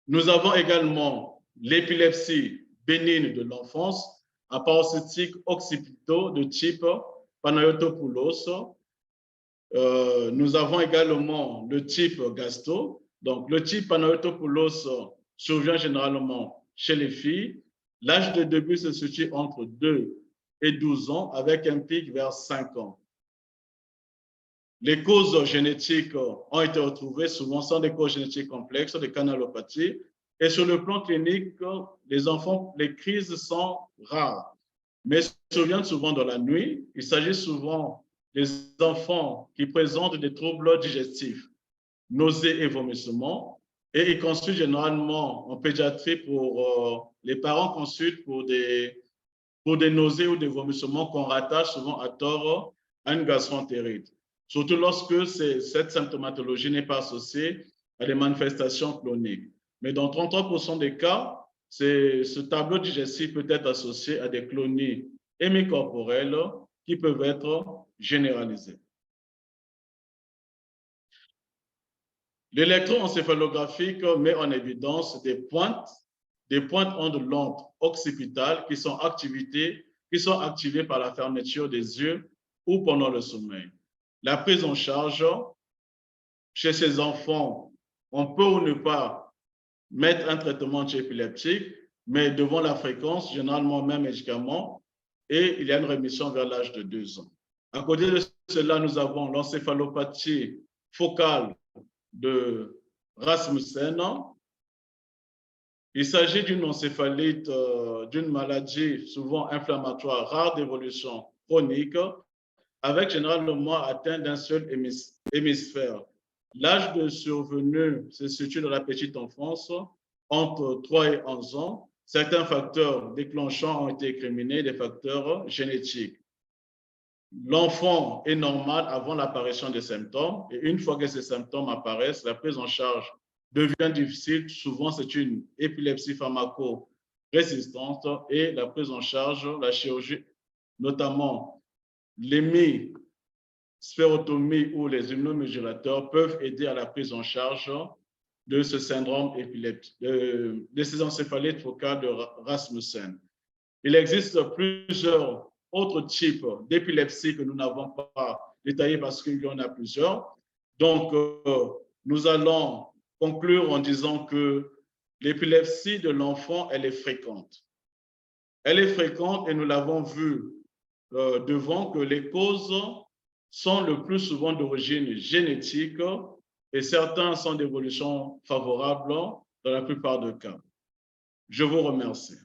Nous avons également l'épilepsie bénigne de l'enfance à paroxystique occipitaux de type Panayotopoulos. Nous avons également le type gasto. Donc, le type Panayotopoulos survient généralement chez les filles. L'âge de début se situe entre 2 et 12 ans avec un pic vers 5 ans. Les causes génétiques ont été retrouvées, souvent sont des causes génétiques complexes, des canalopathies. Et sur le plan clinique, les crises sont rares, mais surviennent souvent dans la nuit. Il s'agit souvent des enfants qui présentent des troubles digestifs, nausées et vomissements. Et ils consultent généralement en pédiatrie les parents consultent pour des nausées ou des vomissements qu'on rattache souvent à tort à une gastroentérite. Surtout lorsque cette symptomatologie n'est pas associée à des manifestations chroniques. Mais dans 33% des cas, ce tableau digestif peut être associé à des clonies hémicorporelles qui peuvent être généralisées. L'électroencéphalographique met en évidence des pointes ondes lentes occipitales qui sont activées par la fermeture des yeux ou pendant le sommeil. La prise en charge chez ces enfants, on peut ou ne pas mettre un traitement antiépileptique, mais devant la fréquence, généralement même médicament, et il y a une rémission vers l'âge de 2 ans. À côté de cela, nous avons l'encéphalopathie focale de Rasmussen. Il s'agit d'une encéphalite, d'une maladie souvent inflammatoire rare d'évolution chronique avec généralement atteinte d'un seul hémisphère. L'âge de survenue se situe dans la petite enfance, entre 3 et 11 ans. Certains facteurs déclenchants ont été éliminés, des facteurs génétiques. L'enfant est normal avant l'apparition des symptômes et une fois que ces symptômes apparaissent, la prise en charge devient difficile. Souvent, c'est une épilepsie pharmaco-résistante et la prise en charge, la chirurgie, notamment l'hémisphérotomie ou les immunomodulateurs peuvent aider à la prise en charge de ce syndrome épileptique, de ces encéphalite focale de Rasmussen. Il existe plusieurs autres types d'épilepsie que nous n'avons pas détaillés parce qu'il y en a plusieurs. Donc, nous allons conclure en disant que l'épilepsie de l'enfant, elle est fréquente. Elle est fréquente et nous l'avons vu devant que les causes sont le plus souvent d'origine génétique et certains sont d'évolution favorable dans la plupart des cas. Je vous remercie.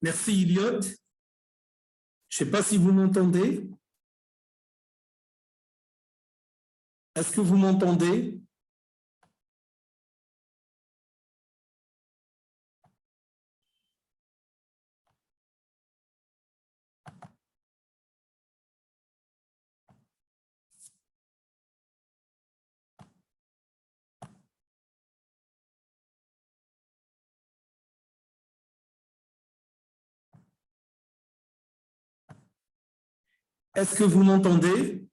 Merci, Elliot. Je ne sais pas si vous m'entendez. Est-ce que vous m'entendez? Est-ce que vous m'entendez?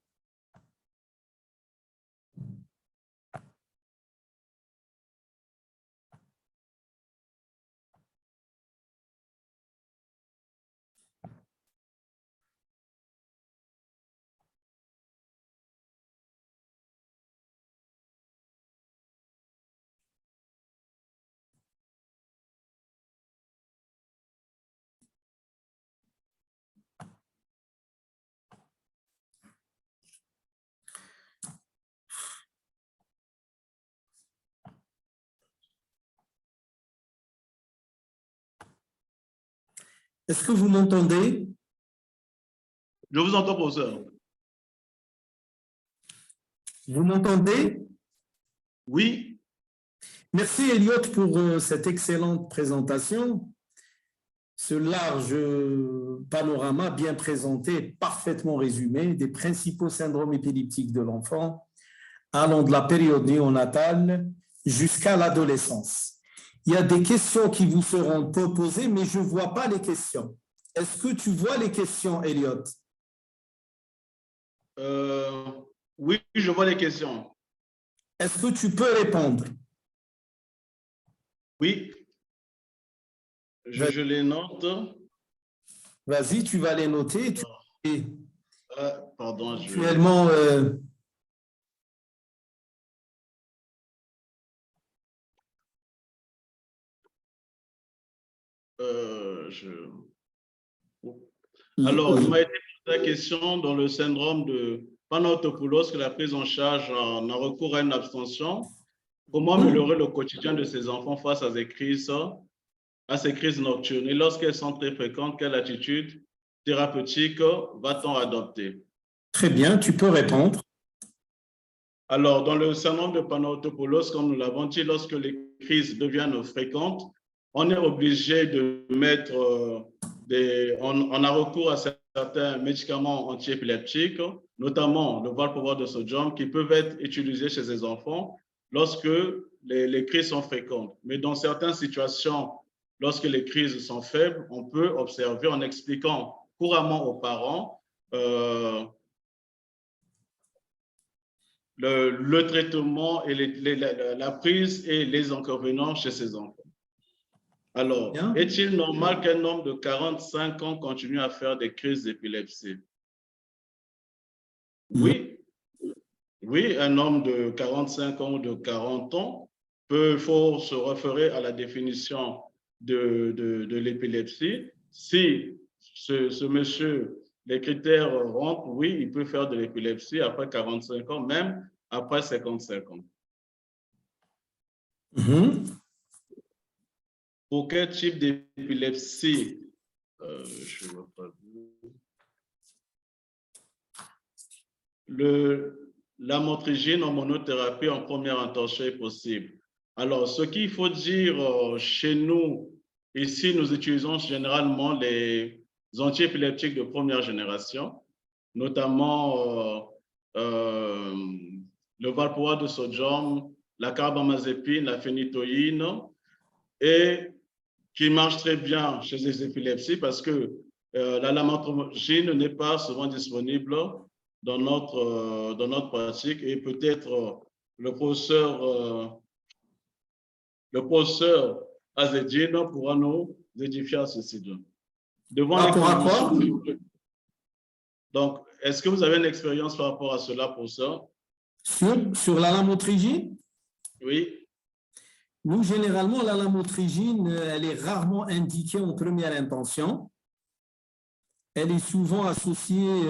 Est-ce que vous m'entendez? Je vous entends, professeur. Vous m'entendez? Oui. Merci, Elliot, pour cette excellente présentation. Ce large panorama bien présenté, parfaitement résumé des principaux syndromes épileptiques de l'enfant, allant de la période néonatale jusqu'à l'adolescence. Il y a des questions qui vous seront posées, mais je ne vois pas les questions. Est-ce que tu vois les questions, Elliot? Oui, je vois les questions. Est-ce que tu peux répondre? Oui. Je les note. Vas-y, tu vas les noter. Pardon, actuellement, Alors, il m'a été posé la question dans le syndrome de Panotopoulos que la prise en charge en a recours à une abstention. Comment améliorer le quotidien de ces enfants face à ces crises nocturnes? Et lorsqu'elles sont très fréquentes, quelle attitude thérapeutique va-t-on adopter? Très bien, tu peux répondre. Alors, dans le syndrome de Panotopoulos, comme nous l'avons dit, lorsque les crises deviennent fréquentes, on est obligé de mettre on a recours à certains médicaments antiépileptiques, notamment le valproate de sodium, qui peuvent être utilisés chez les enfants lorsque les crises sont fréquentes. Mais dans certaines situations lorsque les crises sont faibles, on peut observer en expliquant couramment aux parents le traitement et la prise et les inconvénients chez ces enfants. Alors, est-il normal qu'un homme de 45 ans continue à faire des crises d'épilepsie? Oui. Oui, un homme de 45 ans ou de 40 ans faut se référer à la définition de l'épilepsie. Si ce monsieur, les critères rentrent, oui, il peut faire de l'épilepsie après 45 ans, même après 55 ans. Pour quel type d'épilepsie? Je vois pas. Lamotrigine en monothérapie en première intention est possible. Alors, ce qu'il faut dire chez nous, ici, nous utilisons généralement les antiépileptiques de première génération, notamment le valproate de sodium, la carbamazépine, la phénitoïne, et qui marche très bien chez les épilepsies parce que la lamotrigine n'est pas souvent disponible dans notre pratique, et peut-être le professeur Azedine pourra nous édifier à ceci. Donc, est-ce que vous avez une expérience par rapport à cela, professeur? Sur la lamotrigine? Oui. Nous, généralement, la lamotrigine, elle est rarement indiquée en première intention. Elle est souvent associée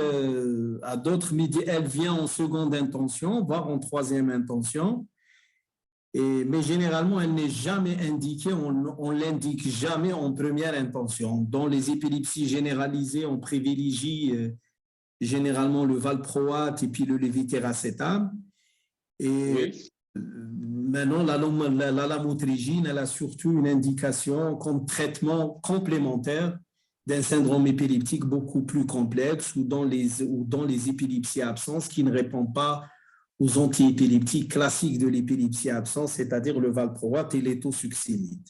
à d'autres médicaments. Elle vient en seconde intention, voire en troisième intention. Mais généralement, elle n'est jamais indiquée, on ne l'indique jamais en première intention. Dans les épilepsies généralisées, on privilégie généralement le valproate et puis le lévétiracétam. Et maintenant, la lamotrigine, elle a surtout une indication comme traitement complémentaire d'un syndrome épileptique beaucoup plus complexe ou dans les épilepsies absentes qui ne répondent pas aux antiépileptiques classiques de l'épilepsie absente, c'est-à-dire le valproate et l'étosuccénide.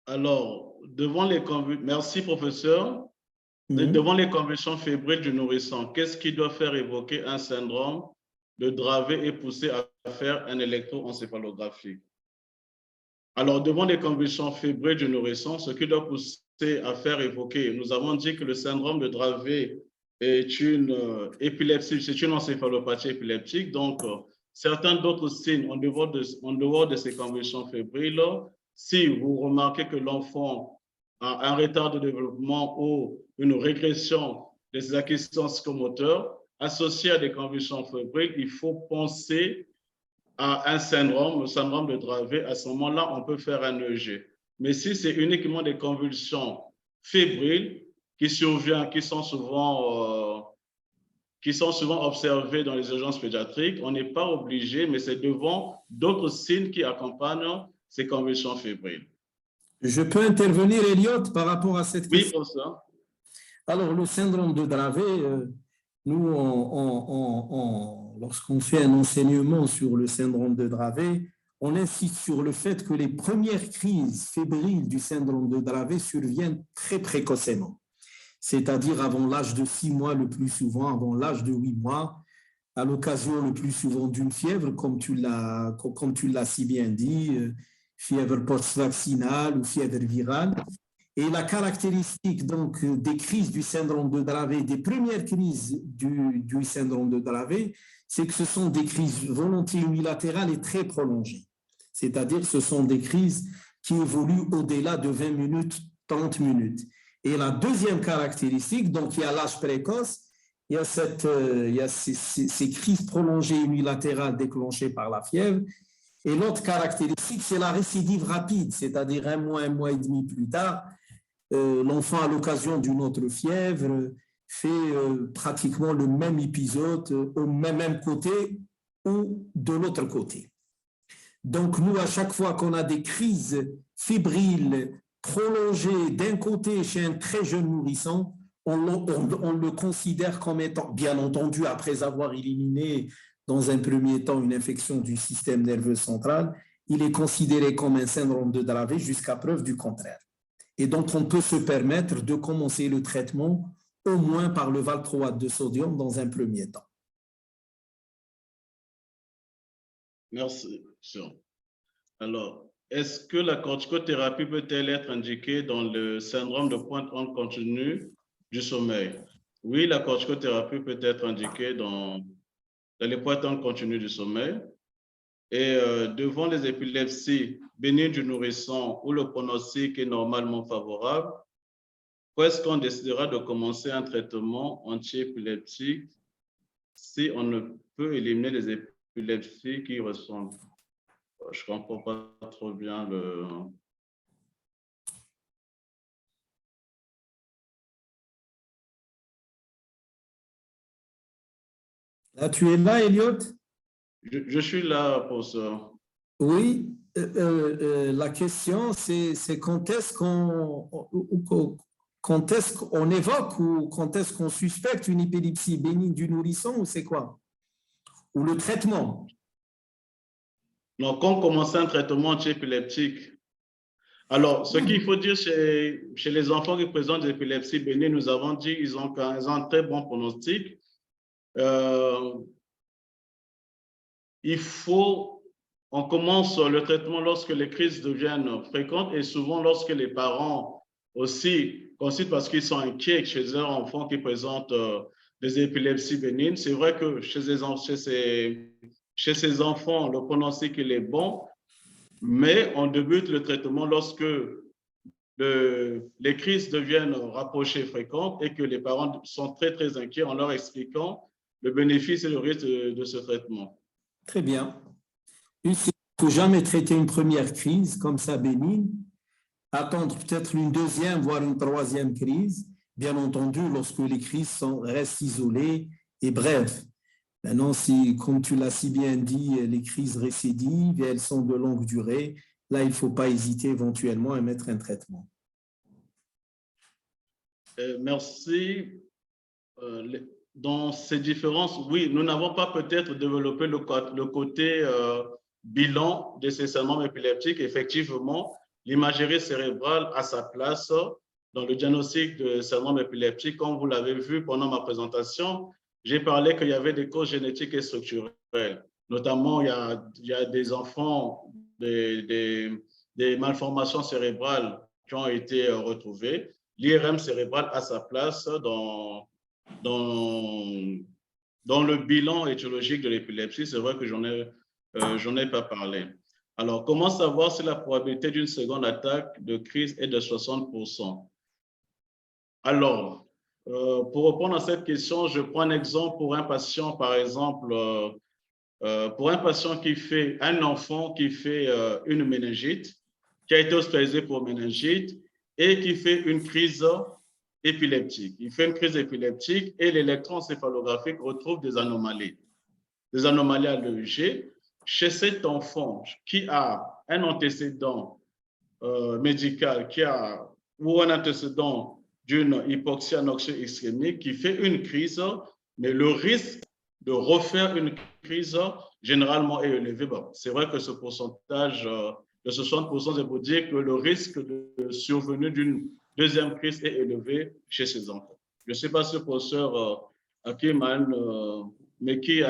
Alors, merci professeur. Devant les convulsions fébriles du nourrisson, qu'est-ce qui doit faire évoquer un syndrome de Dravet et pousser à faire un électroencéphalographie? Alors, devant les convulsions fébriles du nourrisson, ce qui doit pousser à faire évoquer, nous avons dit que le syndrome de Dravet est une épilepsie, c'est une encéphalopathie épileptique. Donc, certains d'autres signes en dehors de ces convulsions fébriles, si vous remarquez que l'enfant a un retard de développement ou une régression des acquisitions psychomoteurs associées à des convulsions fébriles, il faut penser à un syndrome, le syndrome de Dravet. À ce moment-là, on peut faire un EEG. Mais si c'est uniquement des convulsions fébriles qui surviennent, qui sont souvent observées dans les urgences pédiatriques, on n'est pas obligé, mais c'est devant d'autres signes qui accompagnent ces convulsions fébriles. Je peux intervenir, Elliot, par rapport à cette question? Oui, pour ça. Alors, le syndrome de Dravet, nous, lorsqu'on fait un enseignement sur le syndrome de Dravet, on insiste sur le fait que les premières crises fébriles du syndrome de Dravet surviennent très précocement, c'est-à-dire avant l'âge de 6 mois le plus souvent, avant l'âge de 8 mois, à l'occasion le plus souvent d'une fièvre, comme tu l'as si bien dit, fièvre post-vaccinale ou fièvre virale. Et la caractéristique donc des crises du syndrome de Dravet, des premières crises du syndrome de Dravet, c'est que ce sont des crises volontiers unilatérales et très prolongées. C'est-à-dire que ce sont des crises qui évoluent au-delà de 20 minutes, 30 minutes. Et la deuxième caractéristique, donc il y a l'âge précoce, il y a ces crises prolongées unilatérales déclenchées par la fièvre. Et l'autre caractéristique, c'est la récidive rapide, c'est-à-dire un mois et demi plus tard, l'enfant, à l'occasion d'une autre fièvre, fait pratiquement le même épisode au même côté ou de l'autre côté. Donc, nous, à chaque fois qu'on a des crises fébriles prolongées d'un côté chez un très jeune nourrisson, on le considère comme étant, bien entendu, après avoir éliminé dans un premier temps une infection du système nerveux central, il est considéré comme un syndrome de Dravet jusqu'à preuve du contraire. Et donc, on peut se permettre de commencer le traitement au moins par le valproate de sodium dans un premier temps. Merci. Alors, est-ce que la corticothérapie peut-elle être indiquée dans le syndrome de pointe en continu du sommeil? Oui, la corticothérapie peut être indiquée dans les pointes en continu du sommeil. Et devant les épilepsies bénignes du nourrisson où le pronostic est normalement favorable, où est-ce qu'on décidera de commencer un traitement anti-épileptique si on ne peut éliminer les épilepsies qui ressemblent? Je ne comprends pas trop bien le... Là, tu es là, Elliot? Je suis là pour ça. Oui, la question, c'est quand est-ce qu'on évoque ou quand est-ce qu'on suspecte une épilepsie bénigne du nourrisson ou c'est quoi? Ou le traitement? Donc, quand on commence un traitement anti-épileptique, alors, ce qu'il faut dire chez les enfants qui présentent des épilepsies bénignes, nous avons dit qu'ils ont un très bon pronostic. On commence le traitement lorsque les crises deviennent fréquentes et souvent lorsque les parents aussi consultent parce qu'ils sont inquiets chez leurs enfants qui présentent des épilepsies bénignes. C'est vrai que chez ces enfants, le pronostic il est bon, mais on débute le traitement lorsque les crises deviennent rapprochées fréquentes et que les parents sont très, très inquiets en leur expliquant le bénéfice et le risque de ce traitement. Très bien. Il ne faut jamais traiter une première crise comme ça bénigne, attendre peut-être une deuxième, voire une troisième crise, bien entendu, lorsque les crises restent isolées et brèves. Maintenant, si, comme tu l'as si bien dit, les crises récidivent et elles sont de longue durée, là, il ne faut pas hésiter éventuellement à mettre un traitement. Merci. Dans ces différences, oui, nous n'avons pas peut-être développé le côté bilan de ces syndromes épileptiques. Effectivement, l'imagerie cérébrale a sa place dans le diagnostic de syndrome épileptique. Comme vous l'avez vu pendant ma présentation, j'ai parlé qu'il y avait des causes génétiques et structurelles. Notamment, il y a des enfants, des malformations cérébrales qui ont été retrouvées. L'IRM cérébral a sa place dans le bilan étiologique de l'épilepsie. C'est vrai que j'en ai pas parlé. Alors, comment savoir si la probabilité d'une seconde attaque de crise est de 60%? Alors, pour répondre à cette question, je prends un exemple pour un patient, par exemple, pour un patient un enfant qui fait une méningite, qui a été hospitalisé pour méningite et qui fait une crise épileptique. Il fait une crise épileptique et l'électroencéphalographique retrouve des anomalies à l'EEG. Chez cet enfant qui a un antécédent médical ou un antécédent d'une hypoxie anoxio-ischémique qui fait une crise, mais le risque de refaire une crise généralement est élevé. Bon, c'est vrai que ce pourcentage de 60%, c'est pour dire que le risque de survenue d'une deuxième crise est élevé chez ces enfants. Je ne sais pas si le professeur Hakim Meki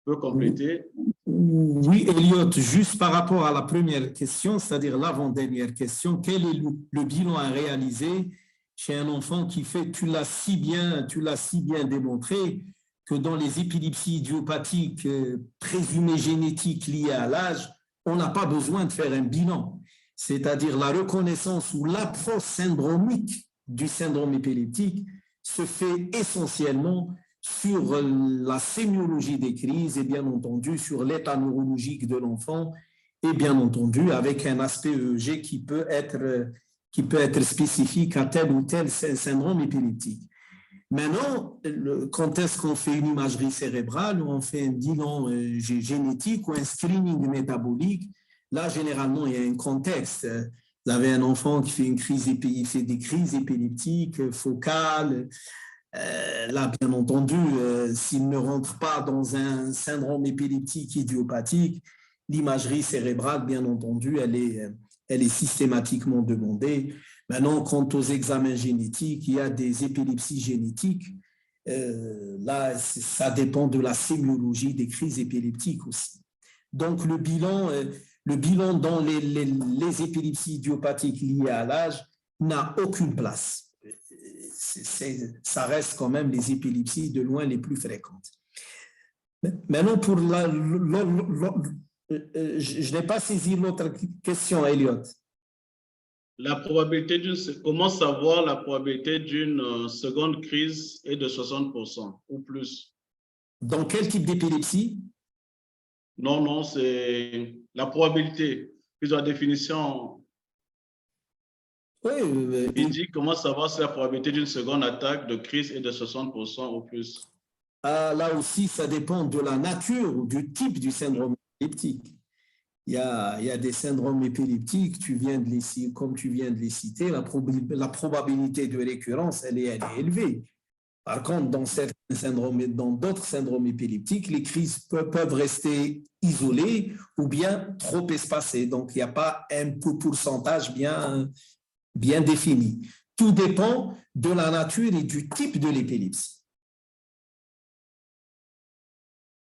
peut compléter. Oui, Elliot, juste par rapport à la première question, c'est-à-dire l'avant-dernière question, quel est le bilan à réaliser chez un enfant qui fait, tu l'as si bien démontré, que dans les épilepsies idiopathiques présumées génétiques liées à l'âge, on n'a pas besoin de faire un bilan. C'est-à-dire la reconnaissance ou l'approche syndromique du syndrome épileptique se fait essentiellement sur la sémiologie des crises et bien entendu sur l'état neurologique de l'enfant et bien entendu avec un aspect EEG qui peut être spécifique à tel ou tel syndrome épileptique. Maintenant, quand est-ce qu'on fait une imagerie cérébrale ou on fait un bilan génétique ou un screening métabolique? Là, généralement, il y a un contexte. Vous avez un enfant qui fait des crises épileptiques focales. Là, bien entendu, s'il ne rentre pas dans un syndrome épileptique idiopathique, l'imagerie cérébrale, bien entendu, elle est systématiquement demandée. Maintenant, quant aux examens génétiques, il y a des épilepsies génétiques. Là, ça dépend de la sémiologie des crises épileptiques aussi. Donc, le bilan dans les épilepsies idiopathiques liées à l'âge n'a aucune place. Ça reste quand même les épilepsies de loin les plus fréquentes. Maintenant, pour je n'ai pas saisi l'autre question, Elliot. La probabilité comment savoir la probabilité d'une seconde crise est de 60% ou plus? Dans quel type d'épilepsie? Non, c'est la probabilité. Plus la définition. Oui, il dit comment savoir si la probabilité d'une seconde attaque de crise est de 60% ou plus? Là aussi, ça dépend de la nature ou du type du syndrome épileptique. Il y a des syndromes épileptiques, comme tu viens de les citer, la probabilité de récurrence, elle est élevée. Par contre, dans d'autres syndromes épileptiques, les crises peuvent rester isolées ou bien trop espacées. Donc, il n'y a pas un pourcentage bien défini. Tout dépend de la nature et du type de l'épilepsie.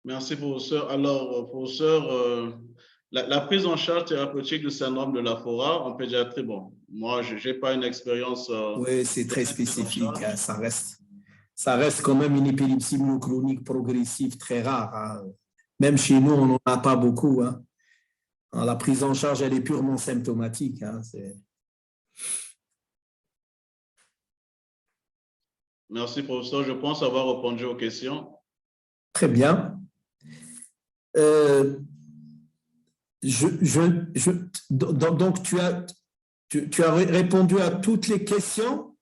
Merci, professeur. Alors, professeur, la prise en charge thérapeutique du syndrome de Lafora en pédiatrie, bon, moi, je n'ai pas une expérience. Oui, c'est très spécifique. Hein, ça reste quand même une épilepsie myoclonique progressive très rare. Hein. Même chez nous, on n'en a pas beaucoup. Hein. La prise en charge, elle est purement symptomatique. Hein, Merci, professeur. Je pense avoir répondu aux questions. Très bien. Donc, tu as répondu à toutes les questions?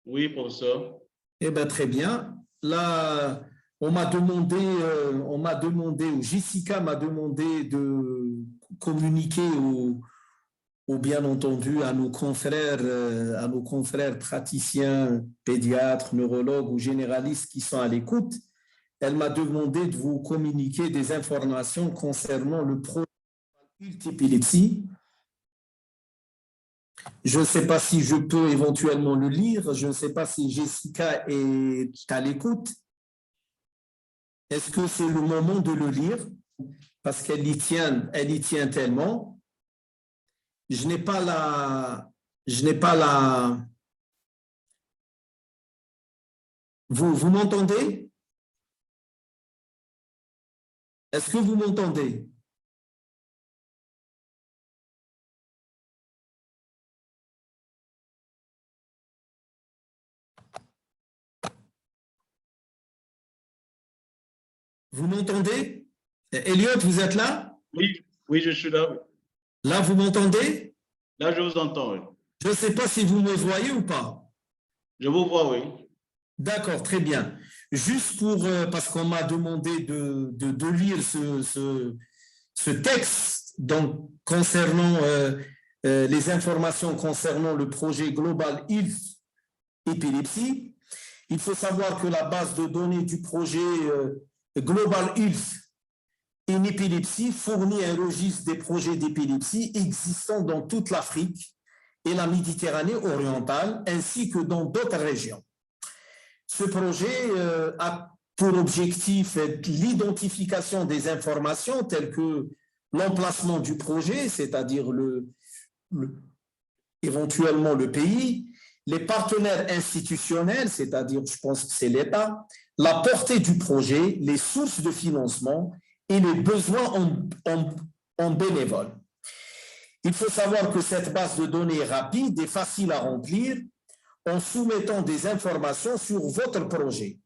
Oui, professeur. Eh bien, très bien. Là, on m'a demandé, ou Jessica m'a demandé de communiquer bien entendu à nos confrères praticiens, pédiatres, neurologues ou généralistes qui sont à l'écoute. Elle m'a demandé de vous communiquer des informations concernant le projet multi-épilepsie. Je ne sais pas si je peux éventuellement le lire. Je ne sais pas si Jessica est à l'écoute. Est-ce que c'est le moment de le lire? Parce qu'elle y tient tellement. Je n'ai pas la. Vous m'entendez? Est-ce que vous m'entendez? Vous m'entendez? Elliot, vous êtes là? Oui, je suis là. Là, vous m'entendez? Là, je vous entends, oui. Je ne sais pas si vous me voyez ou pas. Je vous vois, oui. D'accord, très bien. Juste parce qu'on m'a demandé de lire ce texte donc, concernant les informations concernant le projet Global Health Épilepsie. Il faut savoir que la base de données du projet Global Health en épilepsie fournit un registre des projets d'épilepsie existants dans toute l'Afrique et la Méditerranée orientale, ainsi que dans d'autres régions. Ce projet a pour objectif l'identification des informations telles que l'emplacement du projet, c'est-à-dire éventuellement le pays, les partenaires institutionnels, c'est-à-dire, je pense que c'est l'État, la portée du projet, les sources de financement et les besoins en bénévoles. Il faut savoir que cette base de données est rapide et facile à remplir en soumettant des informations sur votre projet.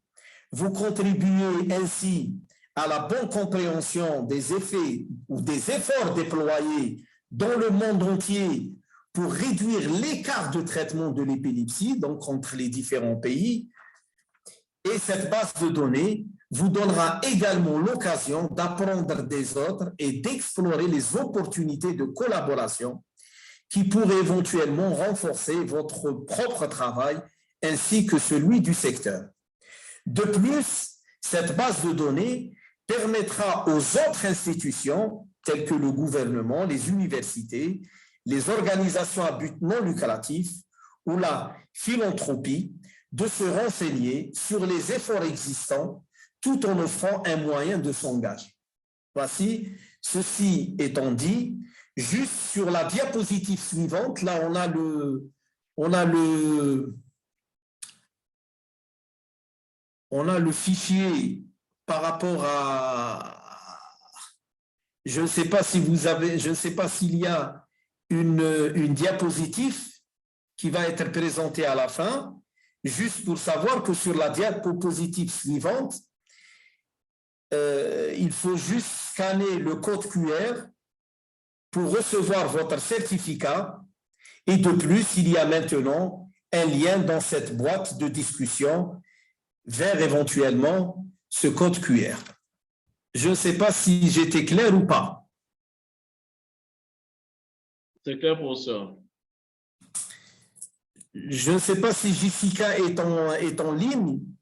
Vous contribuez ainsi à la bonne compréhension des effets ou des efforts déployés dans le monde entier pour réduire l'écart de traitement de l'épilepsie, donc entre les différents pays. Et cette base de données vous donnera également l'occasion d'apprendre des autres et d'explorer les opportunités de collaboration qui pourraient éventuellement renforcer votre propre travail ainsi que celui du secteur. De plus, cette base de données permettra aux autres institutions tels que le gouvernement, les universités, les organisations à but non lucratif ou la philanthropie de se renseigner sur les efforts existants tout en offrant un moyen de s'engager. Voici, ceci étant dit, juste sur la diapositive suivante, là on a le fichier par rapport à, je ne sais pas si vous avez, je ne sais pas s'il y a une diapositive qui va être présentée à la fin, juste pour savoir que sur la diapositive suivante, il faut juste scanner le code QR pour recevoir votre certificat. Et de plus, il y a maintenant un lien dans cette boîte de discussion vers éventuellement ce code QR. Je ne sais pas si j'étais clair ou pas. C'est clair pour ça. Je ne sais pas si Jessica est en ligne.